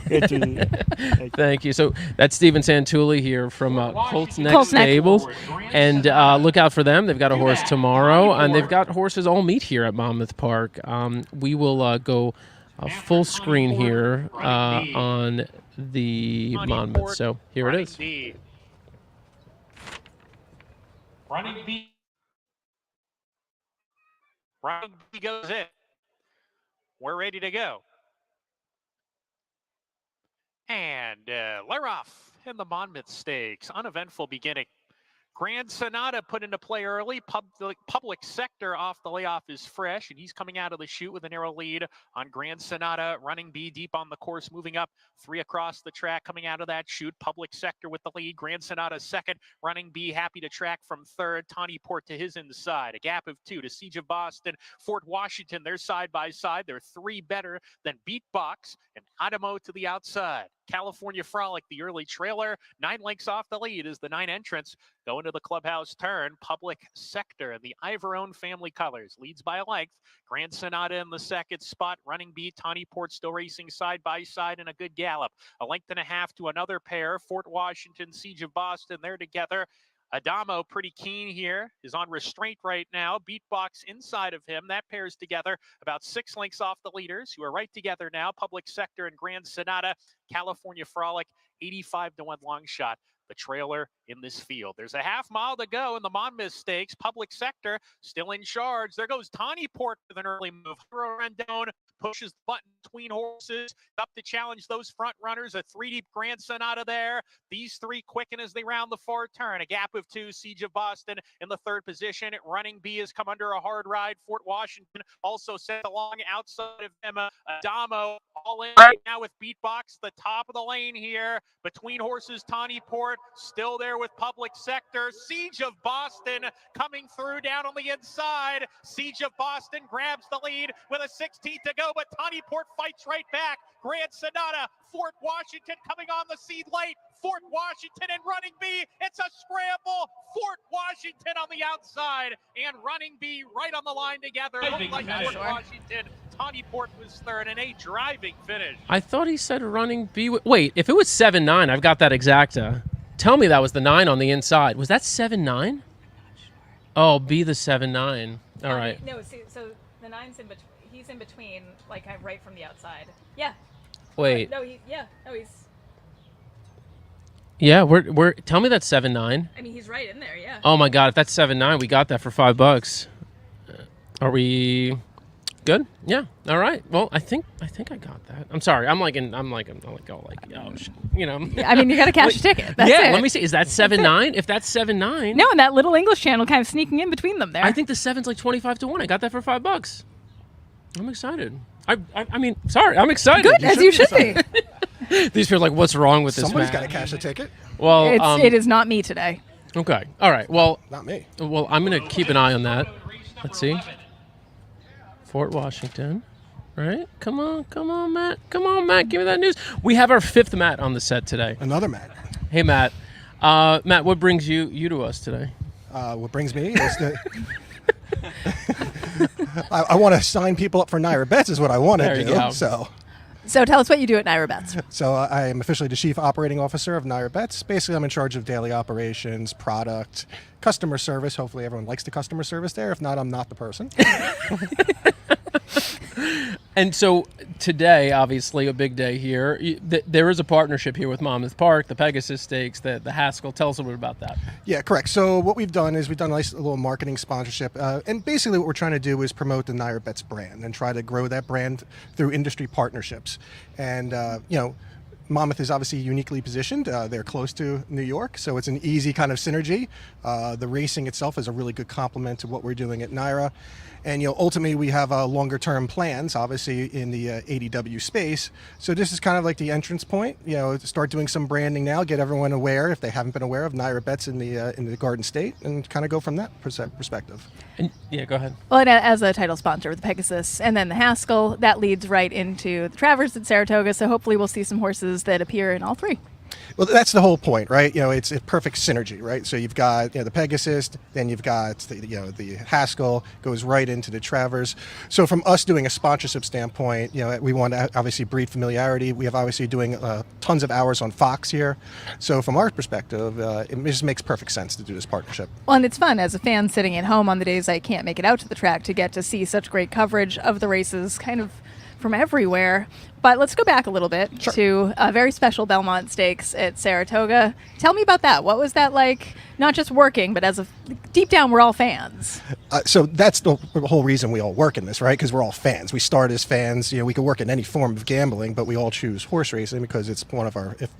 Good to Thank you. So that's Steven Santulli here from Colts Neck Colts Neck. Stables. And look out for them. They've got a horse tomorrow, and they've got horses all meet here at Monmouth Park. We will go full screen here on the Monmouth. So here it is. Running B. Running B goes in. We're ready to go. And they're off in the Monmouth Stakes. Uneventful beginning. Grand Sonata put into play early. Public sector off the layoff is fresh, and he's coming out of the chute with a narrow lead on Grand Sonata. Running B deep on the course, moving up 3 across the track, coming out of that chute. Public sector with the lead. Grand Sonata second. Running B happy to track from third. Tawny Port to his inside. A gap of 2 to Siege of Boston. Fort Washington, they're side by side. They're 3 better than Beatbox and Adamo to the outside. California Frolic, the early trailer. 9 lengths off the lead is the 9 entrants. Going to the clubhouse turn. Public Sector in the Ivorone family colors. Leads by a length. Grand Sonata in the second spot. Running B, Tawny Port still racing side by side in a good gallop. A length and a half to another pair. Fort Washington, Siege of Boston, they're together. Adamo, pretty keen here, is on restraint right now. Beatbox inside of him. That pairs together about 6 lengths off the leaders, who are right together now. Public Sector and Grand Sonata. California Frolic, 85-1 long shot. The trailer in this field. There's a half mile to go in the Monmouth Stakes. Public Sector still in charge. There goes Tawny Port with an early move. Rendon pushes the button between horses up to challenge those front runners. A 3-deep Grand Sonata there. These 3 quicken as they round the far turn. A gap of 2. Siege of Boston in the 3rd position. Running B has come under a hard ride. Fort Washington also set along outside of him. Adamo all in right now with Beatbox. The top of the lane here between horses. Tawny Port still there with Public Sector. Siege of Boston coming through down on the inside. Siege of Boston grabs the lead with a 16th to go, but Tawny Port fights right back. Grand Sonata, Fort Washington coming on the scene late. Fort Washington and Running B. It's a scramble. Fort Washington on the outside and Running B right on the line together. Looked like Fort Washington. Tawny Port was third and a driving finish. I thought he said Running B. Wait, if it was 7-9, I've got that exacta. Tell me that was the 9 on the inside. Was that 7-9? Oh, B the 7-9. All right. No, see, so the 9's in between. He's in between, like right from the outside. Yeah. Wait. No, he's. Yeah, we're. Tell me that's 7-9. I mean, he's right in there. Yeah. Oh my God! If that's 7-9, we got that for $5. Are we good? Yeah. All right. Well, I think I got that. I'm sorry. I'm like, oh, you know. I mean, you got to cash a ticket. That's yeah. it. Let me see. Is that 7-9? If that's 7-9. No, and that little English channel kind of sneaking in between them there. I think the 7's like 25-1. I got that for $5. I'm excited. I mean, sorry. I'm excited. Good, as you should be. These people are like, what's wrong with this man? Somebody's got to cash a ticket. Well, it is not me today. Okay. All right. Well, not me. Well, I'm going to keep an eye on that. Let's see. Fort Washington. Right? Come on, Matt. Come on, Matt. Give me that news. We have our 5th Matt on the set today. Another Matt. Hey, Matt. Matt, what brings you to us today? What brings me is I want to sign people up for NYRA Bets is what I want to do. So tell us what you do at NYRA Bets. So I am officially the Chief Operating Officer of NYRA Bets. Basically, I'm in charge of daily operations, product, customer service. Hopefully everyone likes the customer service there. If not, I'm not the person. And so today, obviously, a big day here. There is a partnership here with Monmouth Park, the Pegasus Stakes, the Haskell. Tell us a little bit about that. Yeah, correct. So what we've done is we've done a nice little marketing sponsorship. And basically what we're trying to do is promote the NYRA Bets brand and try to grow that brand through industry partnerships. And, Monmouth is obviously uniquely positioned. They're close to New York, so it's an easy kind of synergy. The racing itself is a really good complement to what we're doing at NYRA. And ultimately we have longer term plans, obviously in the ADW space. So this is kind of like the entrance point. Start doing some branding now, get everyone aware if they haven't been aware of NYRA Bets in the Garden State, and kind of go from that perspective. And, yeah, go ahead. Well, and as a title sponsor with the Pegasus and then the Haskell, that leads right into the Travers at Saratoga. So hopefully we'll see some horses that appear in all 3. Well, that's the whole point, right? It's a perfect synergy, right? So you've got the Pegasus, then you've got the Haskell goes right into the Travers. So from us doing a sponsorship standpoint, we want to obviously breed familiarity. We have obviously doing tons of hours on Fox here. So from our perspective, it just makes perfect sense to do this partnership. Well, and it's fun as a fan sitting at home on the days I can't make it out to the track to get to see such great coverage of the races kind of from everywhere. But let's go back a little bit to a very special Belmont Stakes at Saratoga. Tell me about that. What was that like, not just working, but deep down, we're all fans. So that's the whole reason we all work in this, right? Because we're all fans. We start as fans. We could work in any form of gambling, but we all choose horse racing because it's one of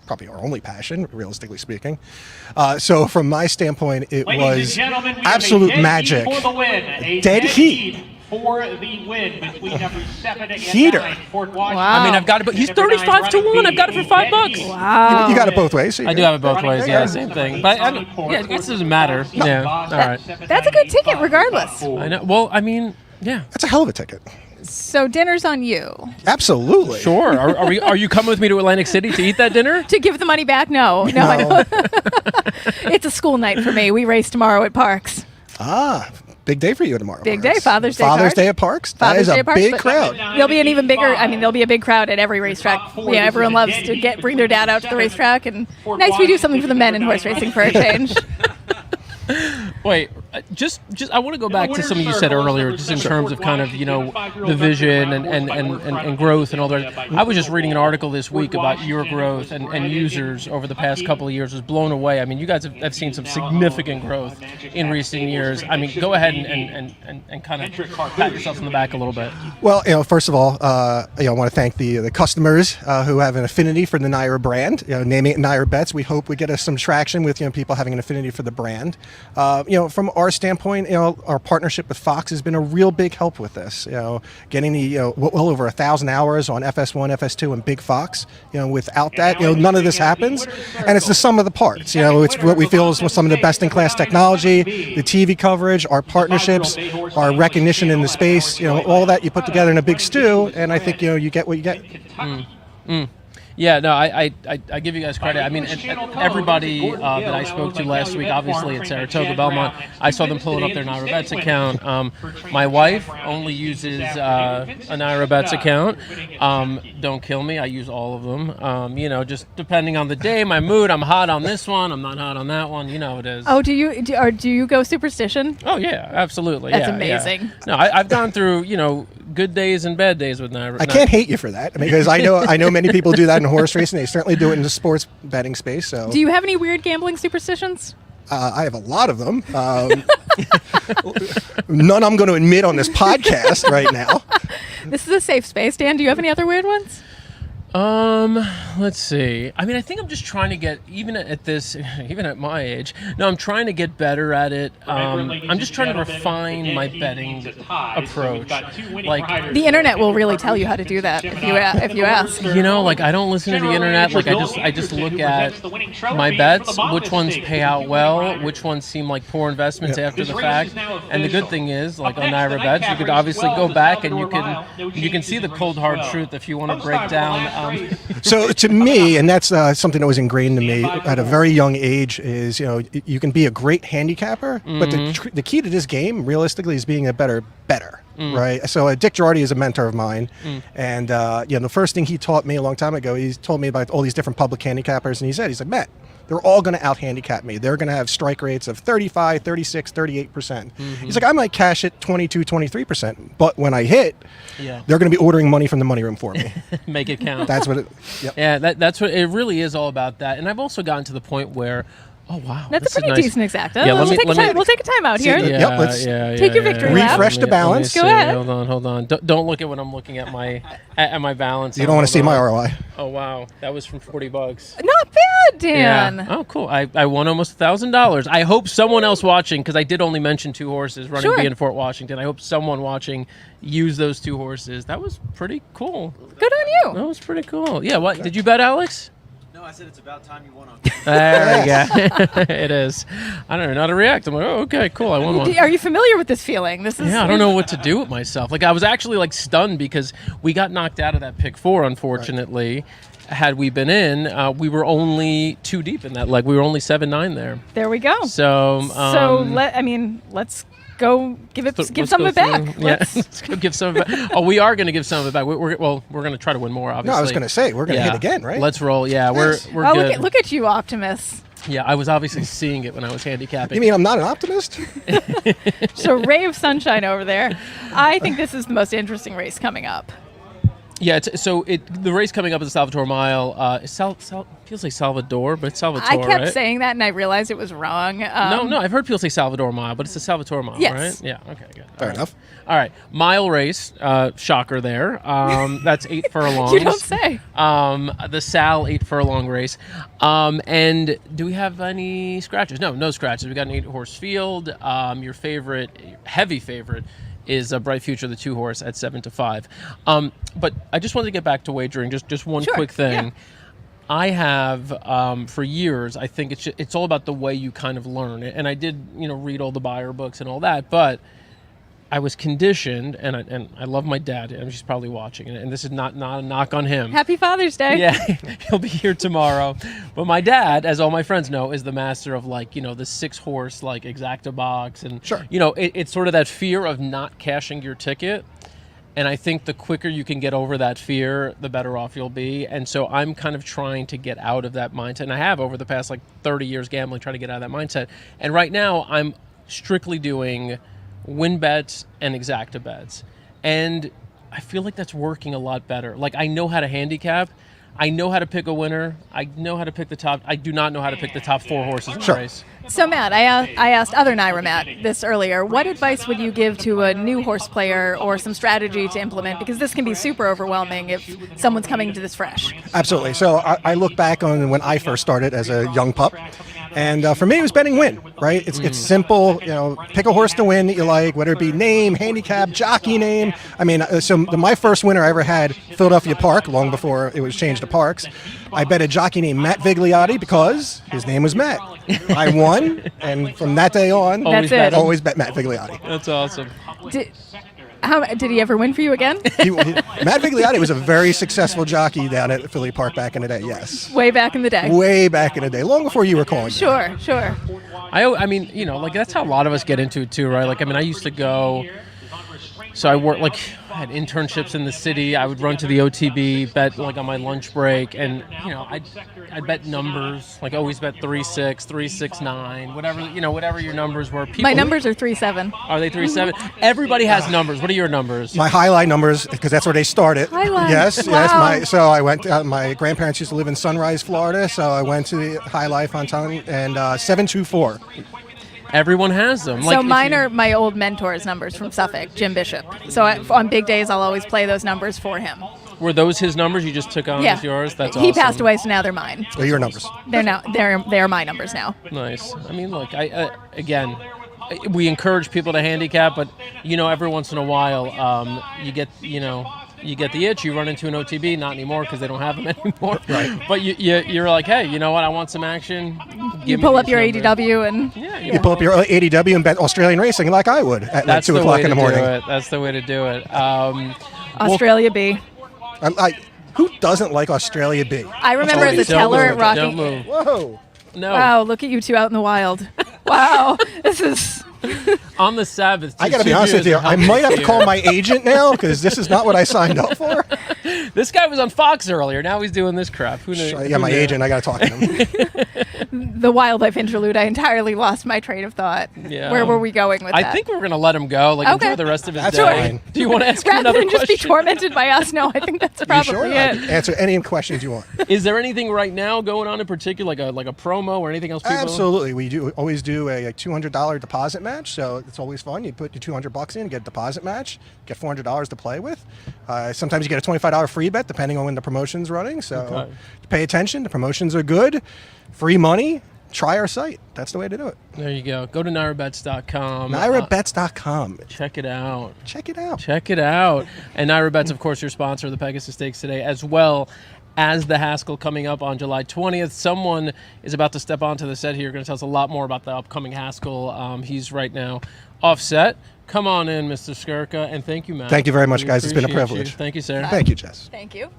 probably our only passion, realistically speaking. So from my standpoint, it was absolute magic. Dead heat. For the win between numbers 7 and Heater. 9, Fort Washington. Wow. I mean, I've got it, but he's 35-1. I've got it for $5. Wow. You got it both ways. So I do have it both ways. Yeah, same thing. But I guess it doesn't matter. Yeah. All right. That's a good ticket, regardless. I know. Well, I mean, yeah. That's a hell of a ticket. So dinner's on you. Absolutely. Sure. Are you coming with me to Atlantic City to eat that dinner? To give the money back? No. I don't. It's a school night for me. We race tomorrow at Parks. Big day for you tomorrow. Big day, Father's Day. Father's Day at Parks. That is a big crowd. There'll be an even bigger. I mean, there'll be a big crowd at every racetrack. Yeah, everyone loves to bring their dad out to the racetrack, and nice we do something for the men in horse racing for a change. Wait, just I want to go back to something you said earlier, just in terms of kind of, the vision and growth and all that. I was just reading an article this week about your growth and users over the past couple of years. Was blown away. I mean, you guys have seen some significant growth in recent years. I mean, go ahead and kind of pat yourself on the back a little bit. Well, first of all, I want to thank the customers who have an affinity for the NYRA brand. Naming it NYRA Bets, we hope we get us some traction with people having an affinity for the brand. From our standpoint, our partnership with Fox has been a real big help with this. Getting the well over 1,000 hours on FS1, FS2, and Big Fox. Without that, none of this happens. And it's the sum of the parts. It's what we feel is some of the best-in-class technology, the TV coverage, our partnerships, our recognition in the space. All that you put together in a big stew, and I think you get what you get. Yeah, no, I give you guys credit. I mean, everybody that I spoke to last week, obviously at Saratoga, Belmont, I saw them pulling up their NYRA Bets account. My wife only uses a NYRA Bets account. Don't kill me, I use all of them. Just depending on the day, my mood. I'm hot on this one, I'm not hot on that one. It is. Oh, do you go superstition? Oh yeah, absolutely. That's yeah, amazing. Yeah. No, I've gone through good days and bad days with NYRA. I can't hate you for that because I know many people do that in horse racing. They certainly do it in the sports betting space. So, do you have any weird gambling superstitions? I have a lot of them. None I'm going to admit on this podcast right now. This is a safe space. Dan, do you have any other weird ones? Let's see. I mean, I think I'm just trying to get, even at my age, I'm trying to get better at it. I'm just trying to refine my betting approach. Like, the internet will really tell you how to do that if you ask. I don't listen to the internet. Like, I just look at my bets, which ones pay out well, which ones seem like poor investments after the fact. And the good thing is, like on NYRA Bets, you could obviously go back and you can see the cold hard truth if you want to break down. So to me, and that's something that was ingrained in me at a very young age, is you can be a great handicapper, but the key to this game, realistically, is being a better better. Right. So Dick Girardi is a mentor of mine, and the first thing he taught me a long time ago, he told me about all these different public handicappers, and he's like, Matt, they're all going to out handicap me. They're going to have strike rates of 35, 36, 38%. He's like, I might cash it 22, 23%, but when I hit, they're going to be ordering money from the money room for me. Make it count. That's what it. Yep. Yeah, that's what it really is all about. That, and I've also gotten to the point where. Oh wow, that's a pretty decent exacta. Yeah, we'll take a time out here. Let's take your victory lap. Refresh the balance. Go ahead. Hold on. Don't look at when I'm looking at my balance. You don't want to see my ROI. Oh wow, that was from $40. Not bad, Dan. Yeah. Oh cool. I won almost $1,000. I hope someone else watching, because I did only mention 2 horses running B in Fort Washington. I hope someone watching used those 2 horses. That was pretty cool. Good on you. That was pretty cool. Yeah. What did you bet, Alex? No, I said it's about time you won on. There you go. It is. I don't know how to react. I'm like, oh, okay, cool. I won one. Are you familiar with this feeling? I don't know what to do with myself. Like, I was actually stunned because we got knocked out of that pick 4, unfortunately. Right. Had we been in, we were only 2 deep in that leg. We were only 7-9 there. There we go. So let's go give some of it back. Let's go give some of it back. Oh, we are going to give some of it back. We're going to try to win more, obviously. No, I was going to say, we're going to hit again, right? Let's roll. Yeah, we're good. Look at you, optimists. Yeah, I was obviously seeing it when I was handicapping. You mean I'm not an optimist? So ray of sunshine over there. I think this is the most interesting race coming up. Yeah, the race coming up is the Salvator Mile. Feels like Salvador, but it's Salvatore, I kept right? saying that, and I realized it was wrong. No, I've heard people say Salvador Mile, but it's the Salvator Mile, yes. right? Yeah, okay, good. Fair enough. All right, mile race, shocker there. That's 8 furlongs. You don't say. The Sal 8 furlong race. And do we have any scratches? No scratches. We got an 8-horse field. Your heavy favorite, is a Bright Future, the 2-horse at 7-5. But I just wanted to get back to wagering. Just one quick thing. Yeah. I have for years. I think it's all about the way you kind of learn. And I did read all the buyer books and all that. But I was conditioned, and I love my dad, and she's probably watching, and this is not a knock on him. Happy Father's Day. Yeah, he'll be here tomorrow. But my dad, as all my friends know, is the master of, like, you know, the 6-horse, like, exacta box. And, Sure. you know, it's sort of that fear of not cashing your ticket. And I think the quicker you can get over that fear, the better off you'll be. And so I'm kind of trying to get out of that mindset. And I have over the past, like, 30 years gambling, trying to get out of that mindset. And right now I'm strictly doing win bets and exacta bets, and I feel like that's working a lot better. Like, I know how to handicap, I know how to pick a winner, I know how to pick the top. I do not know how to pick the top 4 horses in the race. So Matt, I asked other NYRA Matt this earlier. What advice would you give to a new horse player, or some strategy to implement? Because this can be super overwhelming if someone's coming to this fresh. Absolutely. So I look back on when I first started as a young pup. And for me, it was betting win, right? It's simple, you know, pick a horse to win that you like, whether it be name, handicap, jockey name. I mean, my first winner I ever had, Philadelphia Park, long before it was changed to Parks. I bet a jockey named Matt Vigliotti because his name was Matt. I won, and from that day on, always bet Matt Vigliotti. That's awesome. Did he ever win for you again? Matt Vigliotti was a very successful jockey down at Philly Park back in the day, yes. Way back in the day. Way back in the day, long before you were calling. Sure. I mean, you know, like, that's how a lot of us get into it too, right? Like, I mean, I used to go, so I worked, like, I had internships in the city. I would run to the OTB, bet, like, on my lunch break, and, you know, I'd bet numbers, like, always bet 3-6, 3-6-9, whatever, you know, whatever your numbers were. My numbers are 3-7. Are they 3-7? Everybody has numbers. What are your numbers? My highlight numbers, because that's where they started. Highlight. Yes, Wow. yes. So I went. My grandparents used to live in Sunrise, Florida. So I went to the High Life on town, and 724. Everyone has them. So mine are my old mentor's numbers from Suffolk, Jim Bishop. So on big days, I'll always play those numbers for him. Were those his numbers you just took on as yours? That's awesome. He passed away, so now they're mine. They're your numbers. They're my numbers now. Nice. I mean, look, again, we encourage people to handicap, but, you know, every once in a while, you get the itch. You run into an OTB, not anymore because they don't have them anymore. Right. But you're like, hey, you know what? I want some action. You pull up your ADW and you pull up your ADW and bet Australian racing like I would at like 2 o'clock in the morning. That's the way to do it. Australia B. Who doesn't like Australia B? I remember as a teller at Rocky. Don't move. Whoa. No. Wow, look at you two out in the wild. Wow, this is... On the Sabbath. I got to be honest with you. I might have to call my agent now because this is not what I signed up for. This guy was on Fox earlier. Now he's doing this crap. Who knew? Yeah, my agent. I got to talk to him. The wildlife interlude, I entirely lost my train of thought. Yeah. Where were we going with that? I think we're going to let him go. Like, Okay. enjoy the rest of his That's day. fine. Do you want to ask him Rather another than just be question? tormented by us, no, I think that's probably You sure? I can it. answer any questions you want. Is there anything right now going on in particular, like a promo or anything else? People Absolutely. We always do a $200 deposit match, so it's always fun. You put your $200 in, get a deposit match, get $400 to play with. Sometimes you get a $25 free bet depending on when the promotion's running. So pay attention. The promotions are good. Free money. Try our site. That's the way to do it. There you go. Go to NYRABets.com. NYRABets.com. Check it out. Check it out. Check it out. And NYRA Bets, of course, your sponsor of the Pegasus Stakes today, as well as the Haskell coming up on July 20th. Someone is about to step onto the set here. Going to tell us a lot more about the upcoming Haskell. He's right now offset. Come on in, Mr. Skirka, and thank you, Matt. Thank you very much, guys. It's been a appreciate privilege. you. Thank you, sir. Thank you, Jess. Thank you.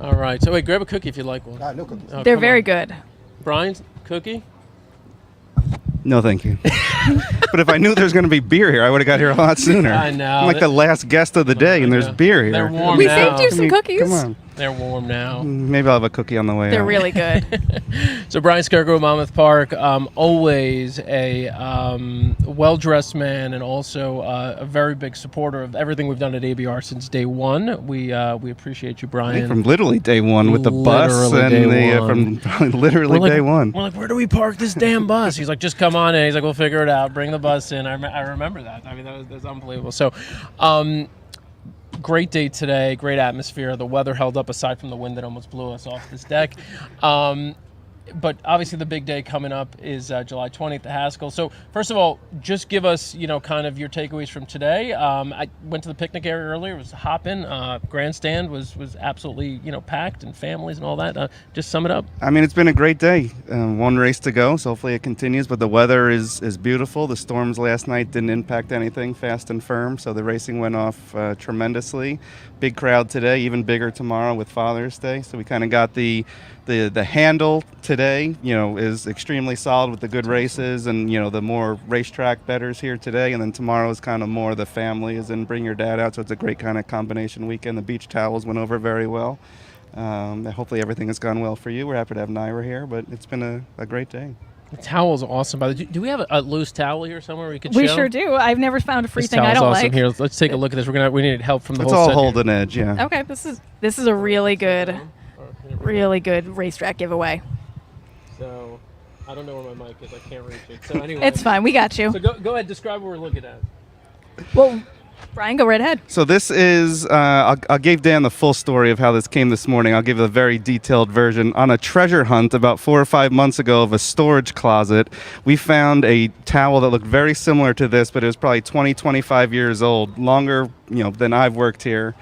All right. So, wait, grab a cookie if you'd like one. No cookies. Oh, They're come very on. good. Brian's cookie? No, thank you. But if I knew there was going to be beer here, I would have got here a lot sooner. I know. I'm like the last guest of the day, and there's beer here. They're warm We now. saved you some cookies. Come on. They're warm now. Maybe I'll have a cookie on the way They're out. really good. So Brian Skirka, Monmouth Park, always a well-dressed man, and also a very big supporter of everything we've done at ABR since day one. We appreciate you, I Brian. think from literally day one with the bus and from literally day one. We're like, where do we park this damn bus? He's like, just come on in. He's like, we'll figure it out. Bring the bus in. I remember that. I mean, that's unbelievable. So, great day today. Great atmosphere. The weather held up aside from the wind that almost blew us off this deck. but obviously the big day coming up is July 20th at Haskell. So first of all, just give us, kind of your takeaways from today. I went to the picnic area earlier. It was hopping. Grandstand was absolutely, packed, and families and all that. Just sum it up. I mean, it's been a great day. One race to go, so hopefully it continues. But the weather is beautiful. The storms last night didn't impact anything, fast and firm. So the racing went off tremendously. Big crowd today, even bigger tomorrow with Father's Day. So we kind of got the handle today, is extremely solid with the good races and, the more racetrack bettors here today. And then tomorrow is kind of more the family is in bring your dad out. So it's a great kind of combination weekend. The beach towels went over very well. Hopefully everything has gone well for you. We're happy to have NYRA here, but it's been a great day. The towel's awesome. By the way, do we have a loose towel here somewhere we could show? We sure do. I've never found a free this thing I don't awesome. like. Here, let's take a look at this. We need help from the it's whole all set hold here. and edge, yeah. Okay, this is a really good racetrack giveaway. So I don't know where my mic is. I can't reach it. So anyway, It's fine. We got you. So go ahead. Describe what we're looking at. Well, Brian, go right ahead. So this is, I'll give Dan the full story of how this came this morning. I'll give a very detailed version. On a treasure hunt about 4 or 5 months ago of a storage closet, we found a towel that looked very similar to this, but it was probably 20, 25 years old, longer than I've worked here.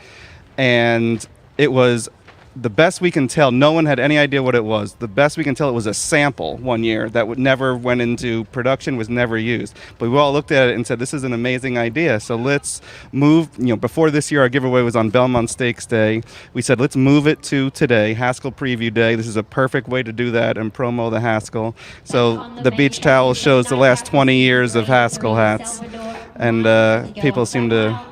And it was, the best we can tell, no one had any idea what it was. The best we can tell, it was a sample one year that never went into production, was never used. But we all looked at it and said, this is an amazing idea. So let's move, before this year our giveaway was on Monmouth Stakes Day. We said, let's move it to today, Haskell Preview Day. This is a perfect way to do that and promo the Haskell. So the beach towel shows the last 20 years of Haskell hats. And people seem to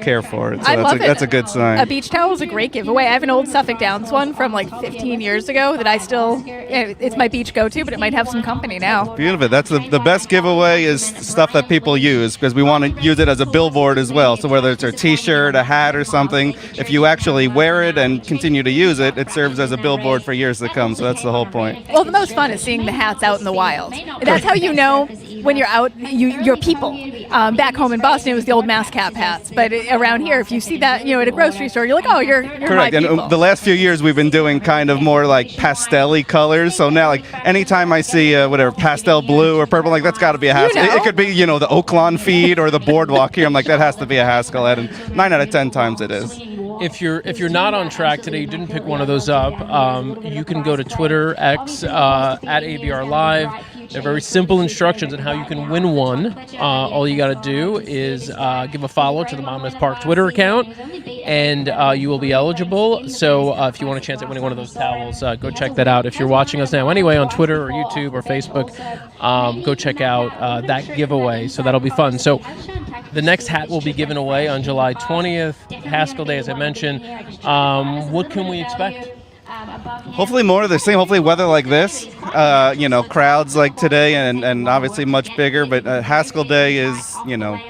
care for it. So that's a good sign. A beach towel is a great giveaway. I have an old Suffolk Downs one from like 15 years ago that I still, it's my beach go-to, but it might have some company now. Beautiful. That's the best giveaway is stuff that people use, because we want to use it as a billboard as well. So whether it's a t-shirt, a hat or something, if you actually wear it and continue to use it, it serves as a billboard for years to come. So that's the whole point. Well, the most fun is seeing the hats out in the wild. That's how you know when you're out, your people. Back home in Boston, it was the old mask cap hats, but around here, if you see that, at a grocery store, you're like, oh, you're correct. My people. And the last few years, we've been doing kind of more like pastel-y colors. So now, like, anytime I see whatever pastel blue or purple, like that's got to be a Haskell. It could be, the Oaklawn feed or the boardwalk here. I'm like, that has to be a Haskell head, and 9 out of 10 times it is. If you're not on track today, you didn't pick one of those up, you can go to Twitter, X, at ABR Live. They're very simple instructions on how you can win one. All you got to do is give a follow to the Monmouth Park Twitter account, and you will be eligible. So if you want a chance at winning one of those towels, go check that out. If you're watching us now anyway on Twitter or YouTube or Facebook, go check out that giveaway. So that'll be fun. So the next hat will be given away on July 20th, Haskell Day, as I mentioned. What can we expect? Hopefully more of the same. Hopefully weather like this, crowds like today, and obviously much bigger. But Haskell Day is,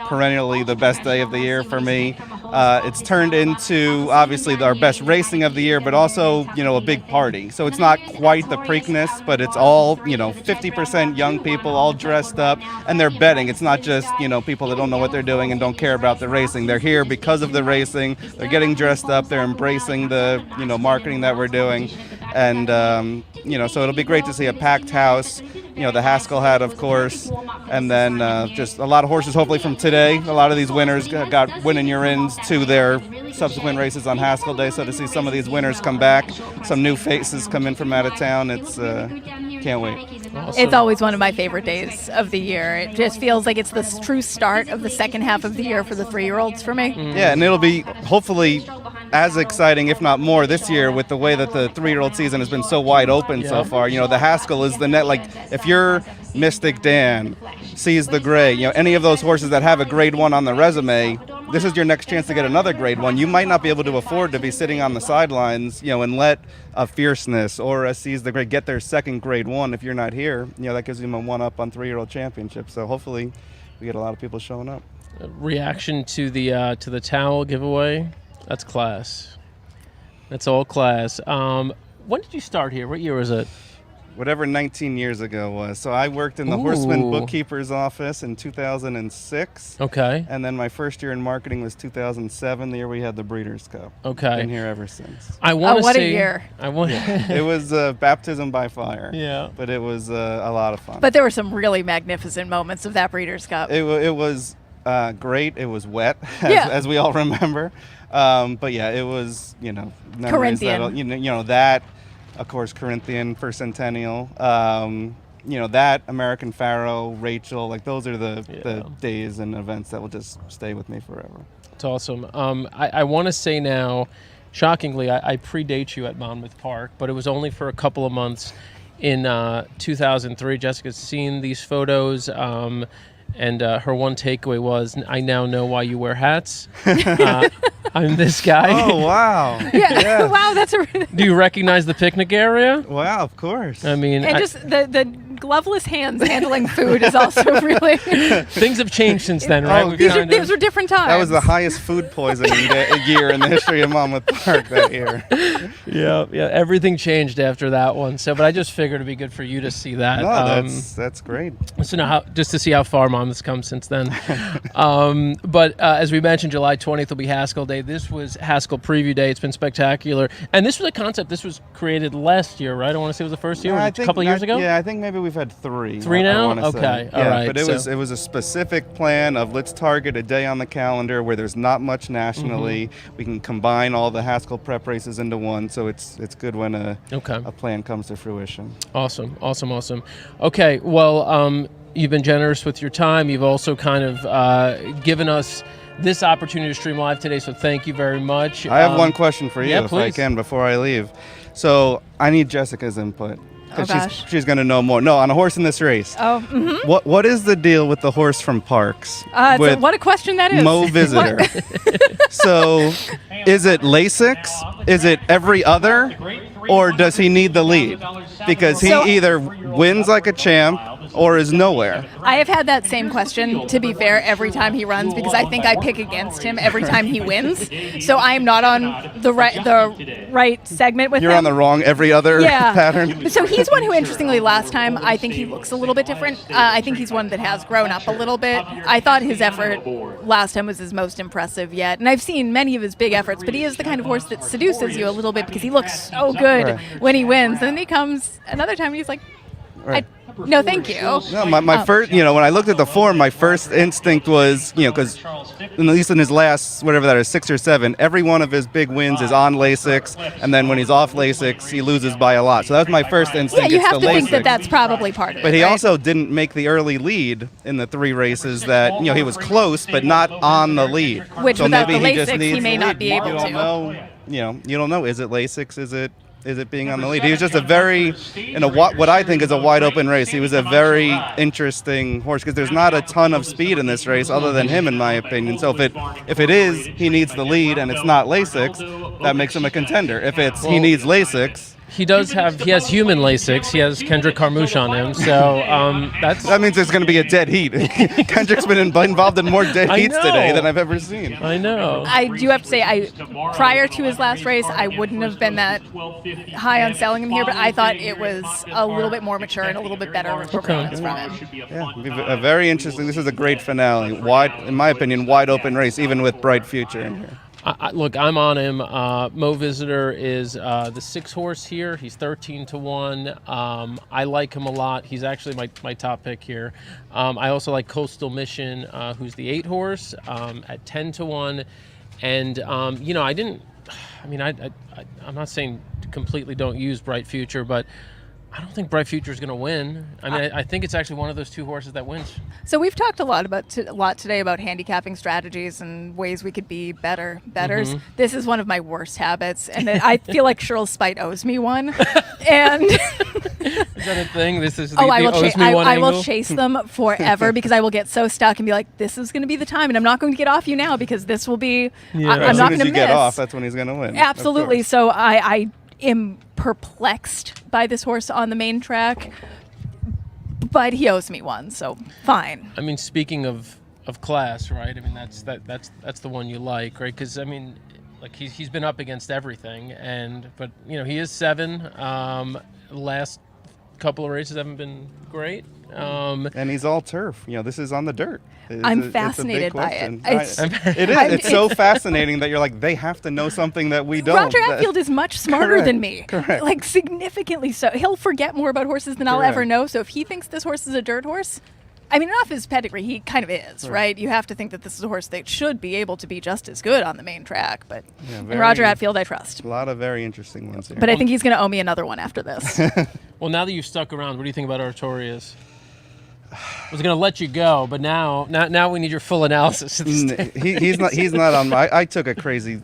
perennially the best day of the year for me. It's turned into obviously our best racing of the year, but also, a big party. So it's not quite the Preakness, but it's all, 50% young people all dressed up, and they're betting. It's not just, people that don't know what they're doing and don't care about the racing. They're here because of the racing. They're getting dressed up. They're embracing the, marketing that we're doing. And, so it'll be great to see a packed house, the Haskell hat, of course, and then just a lot of horses, hopefully, from today. A lot of these winners got winning your ins to their subsequent races on Haskell Day. So to see some of these winners come back, some new faces come in from out of town, it's can't wait. Awesome. It's always one of my favorite days of the year. It just feels like it's the true start of the second half of the year for the 3-year-olds for me. Yeah, and it'll be hopefully as exciting, if not more, this year with the way that the 3-year-old season has been so wide open so far. The Haskell is the net. Like, if you're Mystic Dan, Sees the Gray, any of those horses that have a grade 1 on the resume, this is your next chance to get another grade 1. You might not be able to afford to be sitting on the sidelines, and let a Fierceness or a Sees the Gray get their second grade 1 if you're not here. That gives them a 1-up on 3-year-old championship. So hopefully we get a lot of people showing up. Reaction to the towel giveaway? That's class. That's all class. When did you start here? What year was it? whatever 19 years ago was. So I worked in the Horseman bookkeeper's office in 2006. Okay. And then my first year in marketing was 2007, the year we had the Breeders' Cup. Okay. Been here ever since. I want to what say, a year. It was baptism by fire. Yeah. But it was a lot of fun. But there were some really magnificent moments of that Breeders' Cup. It was great. It was wet, as we all remember. But yeah, it was, memories Corinthian. That, of course, Corinthian for Centennial. That American Pharaoh, Rachel, like those are the days and events that will just stay with me forever. It's awesome. I want to say now, shockingly, I predate you at Monmouth Park, but it was only for a couple of months in 2003. Jessica's seen these photos. And her one takeaway was, I now know why you wear hats. I'm this guy. Oh, wow. Yeah. Wow, that's a... Do you recognize the picnic area? Wow, of course. I mean... And just the gloveless hands handling food is also really... Things have changed since then, right? These were different times. That was the highest food poisoning year in the history of Monmouth Park that year. Yeah, everything changed after that one. So, but I just figured it'd be good for you to see that. No, that's great. So now, just to see how far Monmouth's come since then. But as we mentioned, July 20th will be Haskell Day. This was Haskell Preview Day. It's been spectacular. And this was a concept. This was created last year, right? I want to say it was the first year, a couple years ago? Yeah, I think maybe we've had three. Three now? I wanna Okay, say. all right. But it was a specific plan of let's target a day on the calendar where there's not much nationally. We can combine all the Haskell prep races into one, so it's good when a plan comes to fruition. Awesome. Okay, well, you've been generous with your time. You've also kind of given us this opportunity to stream live today, so thank you very much. I have one question for you, if I please. can, before I leave. So I need Jessica's input. Because she's going to know more. No, on a horse in this race. Oh, What is the deal with the horse from Parks? So what a question that is. Mo Visitor. So is it Lasix? Is it every other? Or does he need the lead? Because he either wins like a champ or is nowhere. I have had that same question, to be fair, every time he runs, because I think I pick against him every time he wins. So I am not on the right segment with him. You're on the wrong every other pattern. So he's one who, interestingly, last time, I think he looks a little bit different. I think he's one that has grown up a little bit. I thought his effort last time was his most impressive yet. And I've seen many of his big efforts, but he is the kind of horse that seduces you a little bit because he looks so good when he wins. And then he comes another time and he's like, no, thank you. No, my first, when I looked at the form, my first instinct was, because at least in his last, whatever that is, 6 or 7, every one of his big wins is on Lasix, and then when he's off Lasix, he loses by a lot. So that was my first instinct. Yeah, you have to think Lasix. that that's probably part of it. But he also didn't make the early lead in the 3 races that, he was close, but not on the lead. Which so without maybe the he just Lasix, needs he may the not lead. be able You to. don't know, you don't know. Is it Lasix? Is it being on the lead? He was just a very, what I think is a wide open race. He was a very interesting horse because there's not a ton of speed in this race other than him, in my opinion. So if it is, he needs the lead and it's not Lasix, that makes him a contender. If it's he needs Lasix. He has human Lasix. He has Kendrick Carmouche on him, so that means there's going to be a dead heat. Kendrick's been involved in more dead heats today than I've ever seen. I know. I do have to say, prior to his last race, I wouldn't have been that high on selling him here, but I thought it was a little bit more mature and a little bit better performance from him. Yeah, a very interesting. This is a great finale. In my opinion, wide open race, even with bright future in here. Look, I'm on him. Mo Visitor is the 6 horse here. He's 13-1. I like him a lot. He's actually my top pick here. I also like Coastal Mission, who's the 8 horse at 10-1. And I'm not saying completely don't use Bright Future, but I don't think Bright Future is going to win. I mean, I think it's actually one of those 2 horses that wins. So we've talked a lot today about handicapping strategies and ways we could be betters. This is one of my worst habits, and I feel like Shirl's Spite owes me one. And is that a thing? This is I will chase them forever because I will get so stuck and be like, this is going to be the time, and I'm not going to get off you now because this will be. I'm not going to miss. As soon as you get off, that's when he's going to win. Absolutely. So I am perplexed by this horse on the main track, but he owes me one, so fine. I mean, speaking of class, right? I mean, that's the one you like, right? Because I mean, like he's been up against everything, but he is 7. Last couple of races haven't been great. And he's all turf. This is on the dirt. I'm fascinated by it. It's so fascinating that you're like, they have to know something that we don't. Roger Atfield is much smarter than me. Correct. Like, significantly so. He'll forget more about horses than I'll ever know. So if he thinks this horse is a dirt horse, I mean, off his pedigree, he kind of is, right? You have to think that this is a horse that should be able to be just as good on the main track. But and Roger Atfield, I trust. A lot of very interesting ones here. But I think he's going to owe me another one after this. Well, now that you've stuck around, what do you think about Artorias? I was going to let you go, but now we need your full analysis. Of the he's not on my. I took a crazy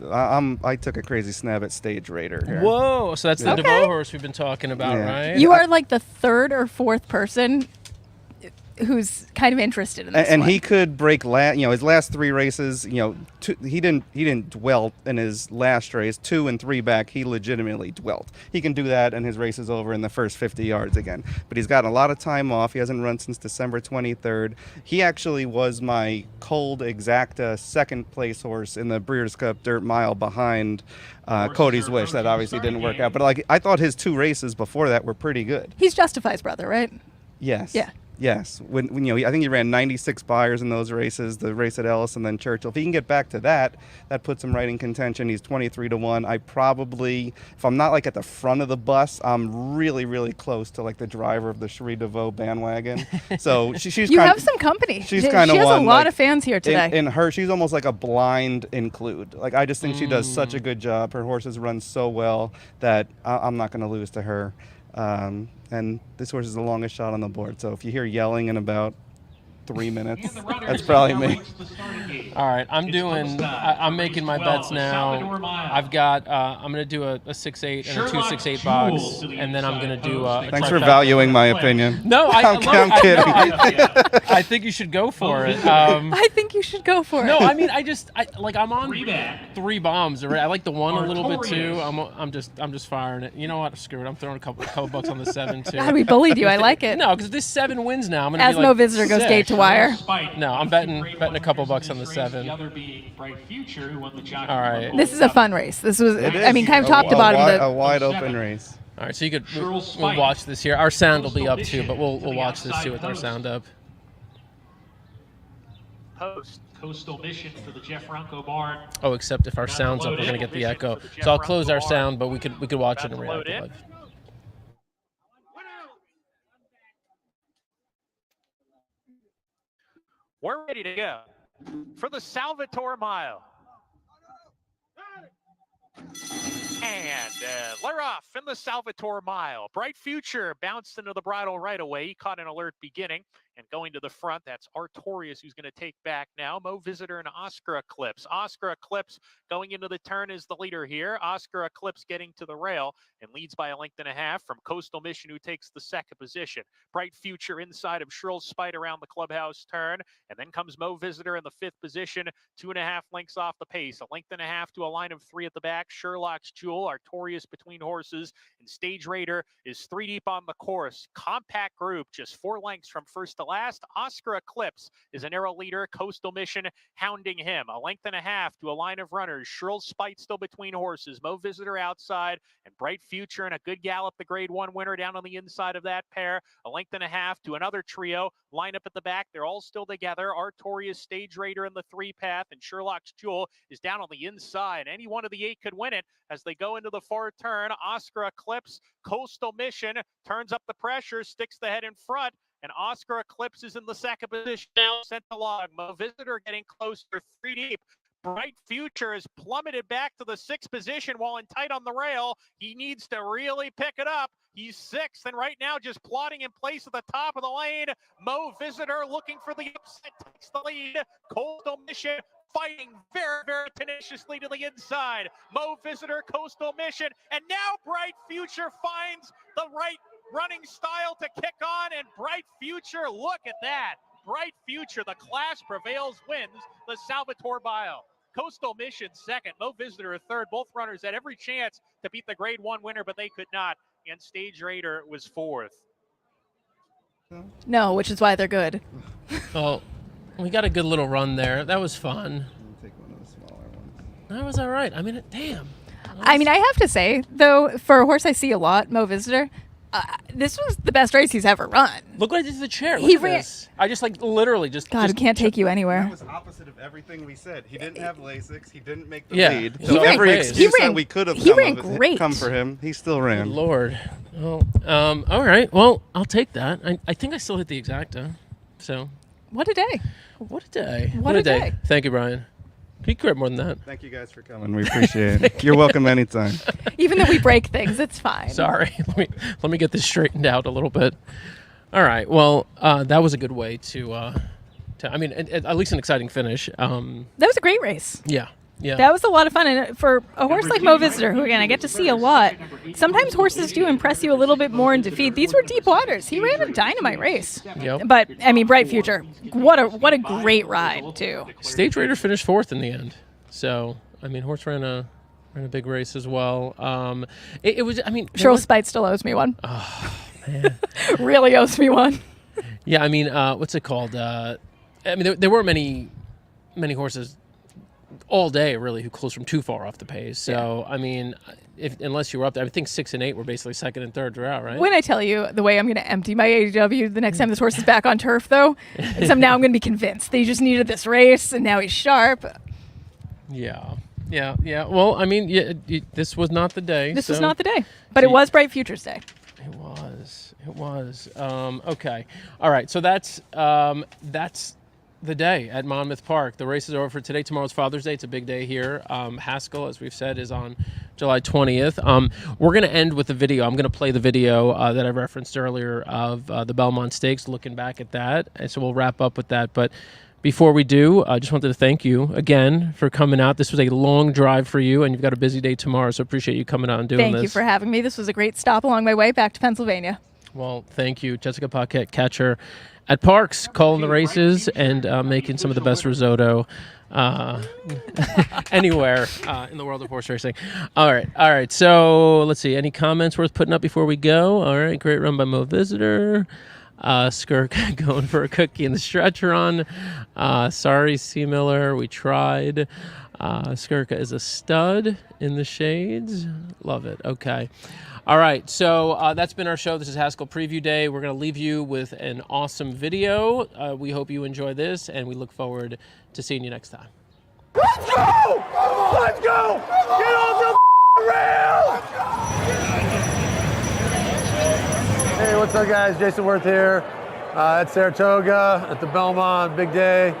snap at Stage Raider here. Whoa! So that's the DeVoe horse we've been talking about, right? You are like the third or fourth person who's kind of interested in this and one. he could break his last 3 races. He didn't dwell in his last race. 2 and 3 back, he legitimately dwelt. He can do that, and his race is over in the first 50 yards again. But he's gotten a lot of time off. He hasn't run since December 23rd. He actually was my cold exacta second place horse in the Breeders' Cup Dirt Mile behind Cody's Wish. That obviously didn't work out. But I thought his 2 races before that were pretty good. He's Justify's brother, right? Yes. Yeah. Yes, when I think he ran 96 buyers in those races, the race at Ellis and then Churchill. If he can get back to that puts him right in contention. He's 23-1. I probably, if I'm not like at the front of the bus, I'm really, really close to like the driver of the Cherie DeVoe bandwagon. So she's you have some company. She's kind of she has one, a lot like, of fans here today. In her, she's almost like a blind include. Like I just think she does such a good job. Her horses run so well that I'm not going to lose to her. And this horse is the longest shot on the board. So if you hear yelling in about 3 minutes, that's probably me. All right, I'm making my bets now. I've got, I'm going to do a 6-8 and a 2-6-8 box, and then I'm going to do a Thanks for valuing my opinion. No, I'm kidding. I think you should go for it. I think you should go for it. No, I mean, I'm on 3 bombs already. I like the 1 a little bit too. I'm just firing it. You know what? Screw it. I'm throwing a couple bucks on the 7 too. God, we bullied you. I like it. No, because this 7 wins now. I'm going to be like Visitor goes 8 to wire. No, I'm betting a couple bucks on the 7. All right. This is a fun race. This was, I mean, kind of top to bottom. A wide open race. All right, so we'll watch this here. Our sound will be up too, but we'll watch this too with our sound up. Coastal Mission for the Jeff Ronco barn. Oh, except if our sound's up, we're gonna get the echo. So I'll close our sound, but we could watch it and react live. We're ready to go for the Salvator Mile. And they're off in the Salvator Mile. Bright Future bounced into the bridle right away. He caught an alert beginning. And going to the front, that's Artorias, who's going to take back now. Mo Visitor and Oscar Eclipse. Oscar Eclipse going into the turn is the leader here. Oscar Eclipse getting to the rail and leads by 1.5 lengths from Coastal Mission, who takes the 2nd position. Bright Future inside of Shrill Spite around the clubhouse turn. And then comes Mo Visitor in the 5th position, 2.5 lengths off the pace. 1.5 lengths to a line of 3 at the back. Sherlock's Jewel, Artorias between horses, and Stage Raider is 3 deep on the course. Compact group, just 4 lengths from first to last. Oscar Eclipse is a narrow leader. Coastal Mission hounding him. 1.5 lengths to a line of runners. Shrill Spite still between horses. Mo Visitor outside, and Bright Future and a good gallop, the Grade 1 winner down on the inside of that pair. 1.5 lengths to another trio. Line up at the back. They're all still together. Artorias, Stage Raider in the 3 path, and Sherlock's Jewel is down on the inside. Any one of the 8 could win it as they go into the far turn. Oscar Eclipse, Coastal Mission turns up the pressure, sticks the head in front, and Oscar Eclipse is in the 2nd position now, sent to log. Mo Visitor getting closer, 3 deep. Bright Future is plummeted back to the 6th position while in tight on the rail. He needs to really pick it up. He's 6th, and right now just plodding in place at the top of the lane. Mo Visitor looking for the upset, takes the lead. Coastal Mission fighting very, very tenaciously to the inside. Mo Visitor, Coastal Mission, and now Bright Future finds the right running style to kick on, and Bright Future, look at that. Bright Future, the class prevails, wins the Salvator Mile. Coastal Mission 2nd, Mo Visitor 3rd. Both runners had every chance to beat the Grade 1 winner, but they could not, and Stage Raider was 4th. No, which is why they're good. Well, we got a good little run there. That was fun. Take one of the smaller ones. That was all right. I mean, damn. I mean, I have to say, though, for a horse I see a lot, Mo Visitor, This was the best race he's ever run. Look what I did to the chair. He Look at this. I just literally just. God, it can't take you anywhere. That was opposite of everything we said. He didn't have Lasix. He didn't make the Yeah. lead. He So ran every great. excuse He ran- that we could have he ran come, great. come for him, he still ran. Good Lord. Well, all right. Well, I'll take that. I think I still hit the exacta. So. What a day. What a day. What a day. Thank you, Brian. He could more than that. Thank you guys for coming. We appreciate it. You're welcome anytime. Even though we break things, it's fine. Sorry. Let me get this straightened out a little bit. All right. Well, that was a good way to I mean, at least an exciting finish. That was a great race. Yeah. Yeah. That was a lot of fun. And for a horse like Mo Visitor, who again I get to see a lot, sometimes horses do impress you a little bit more in defeat. These were deep waters. He ran a dynamite race. Yep. But I mean, Bright Future, what a great ride too. Stage Raider finished 4th in the end. So I mean, horse ran a big race as well. It was. I mean, Cheryl Spite still owes me one. Oh man. Really owes me one. Yeah. I mean, what's it called? I mean, there were many horses all day really who closed from too far off the pace. So I mean, unless you were up there, I think 6 and 8 were basically 2nd and 3rd throughout, right? When I tell you the way I'm going to empty my AEW the next time this horse is back on turf, though, is now I'm going to be convinced they just needed this race and now he's sharp. Yeah. Well, I mean, this was not the day. This was not the day, but it was Bright Futures Day. It was. Okay. All right. So that's the day at Monmouth Park. The race is over for today. Tomorrow's Father's Day. It's a big day here. Haskell, as we've said, is on July 20th. We're going to end with a video. I'm going to play the video that I referenced earlier of the Belmont Stakes, looking back at that. And so we'll wrap up with that. But before we do, I just wanted to thank you again for coming out. This was a long drive for you, and you've got a busy day tomorrow, so appreciate you coming out and doing this. Thank you for having me. This was a great stop along my way back to Pennsylvania. Well, thank you. Jessica Paquette, catcher at Parks, calling the races and making some of the best risotto anywhere in the world of horse racing. All right. So let's see. Any comments worth putting up before we go? All right. Great run by Mo Visitor. Skirk going for a cookie in the stretch run. Sorry, C. Miller. We tried. Skirka is a stud in the shades. Love it. Okay. All right, so that's been our show. This is Haskell Preview Day. We're going to leave you with an awesome video. We hope you enjoy this, and we look forward to seeing you next time. Let's go! Let's go! Get off the rail! Hey, what's up, guys? Jason Worth here at Saratoga at the Belmont. Big day.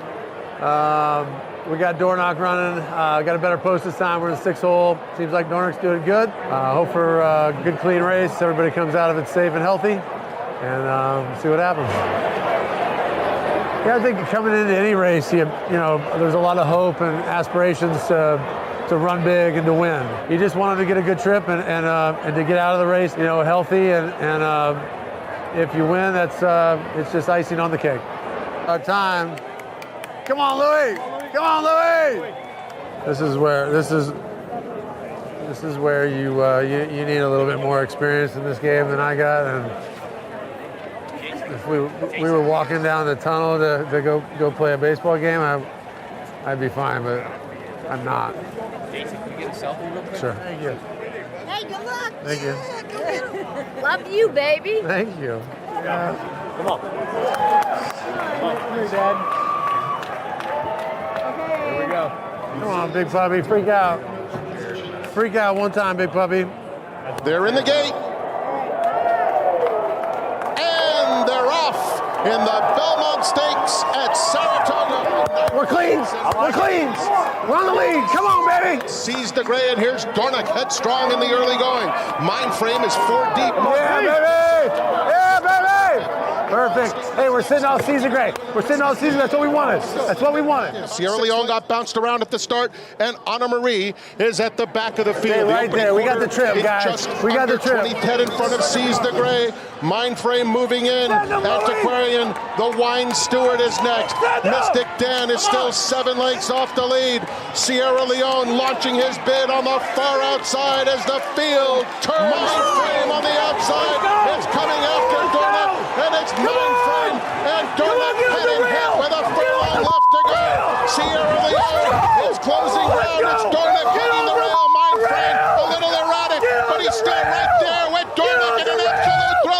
We got Dornock running. Got a better post this time. We're in the 6th hole. Seems like Dornock's doing good. Hope for a good, clean race. Everybody comes out of it safe and healthy, and see what happens. Yeah, I think coming into any race, you know, there's a lot of hope and aspirations to run big and to win. You just wanted to get a good trip and to get out of the race, you know, healthy, and if you win, that's it's just icing on the cake. Time. Come on, Louis. Come on, Louis! This is where you need a little bit more experience in this game than I got. And if we were walking down the tunnel to go play a baseball game, I'd be fine, but I'm not. Jason, can you get a selfie real quick? Sure. Thank you. Hey, good luck. Thank you. Love you, baby. Thank you. Come on. Here, Dad. Here we go. Come on, big puppy, freak out. Freak out one time, big puppy. They're in the gate. And they're off in the Belmont Stakes at Saratoga. We're clean. We're clean. We're on the lead. Come on, baby. Sees the gray, and here's Dornock headstrong in the early going. Mind frame is 4 deep. Yeah, baby. Yeah, baby. Perfect. Hey, we're sitting all season great. We're sitting all season. That's what we wanted. That's what we wanted. Sierra Leone got bounced around at the start, and Anna Marie is at the back of the field. Hey, right there. We got the trim, guys. We got the trim. 20-10 in front of Sees the Gray. Mind frame moving in. Antiquarian, the Wine Steward is next. Mystic Dan is still 7 lengths off the lead. Sierra Leone launching his bid on the far outside as the field turns. Mind frame on the outside. It's coming after Dornock, and it's Mind frame and Dornock heading hit with a furlong left to go. Sierra Leone is closing ground. It's Dornock hitting the rail. Mind frame a little erratic, but he's still right there with Dornock in an absolute throw.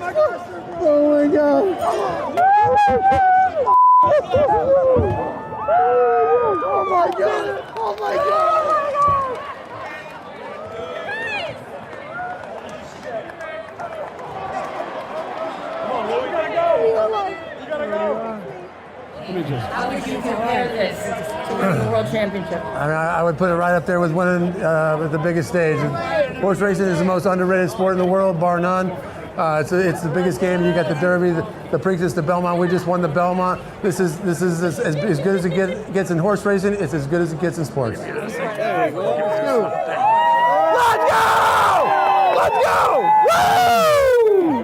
Oh my God. Oh my God. Oh my God. How would you compare this to winning the World Championship? I mean, I would put it right up there with winning at the biggest stage. Horse racing is the most underrated sport in the world, bar none. It's the biggest game. You got the Derby, the Preakness, the Belmont. We just won the Belmont. This is as good as it gets in horse racing. It's as good as it gets in sports. Let's go! Let's go! Woo!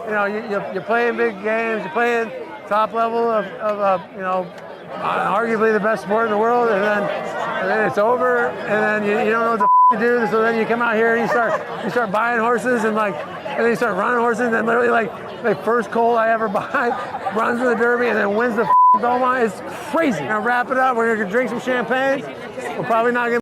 You know, you're playing big games. You're playing top level of you know, arguably the best sport in the world, and then it's over, and then you don't know what the to do. So then you come out here and you start buying horses, and then you start running horses, and literally like first colt I ever buy runs in the Derby and then wins the Belmont. It's crazy. We're gonna wrap it up. We're gonna drink some champagne. We're probably not gonna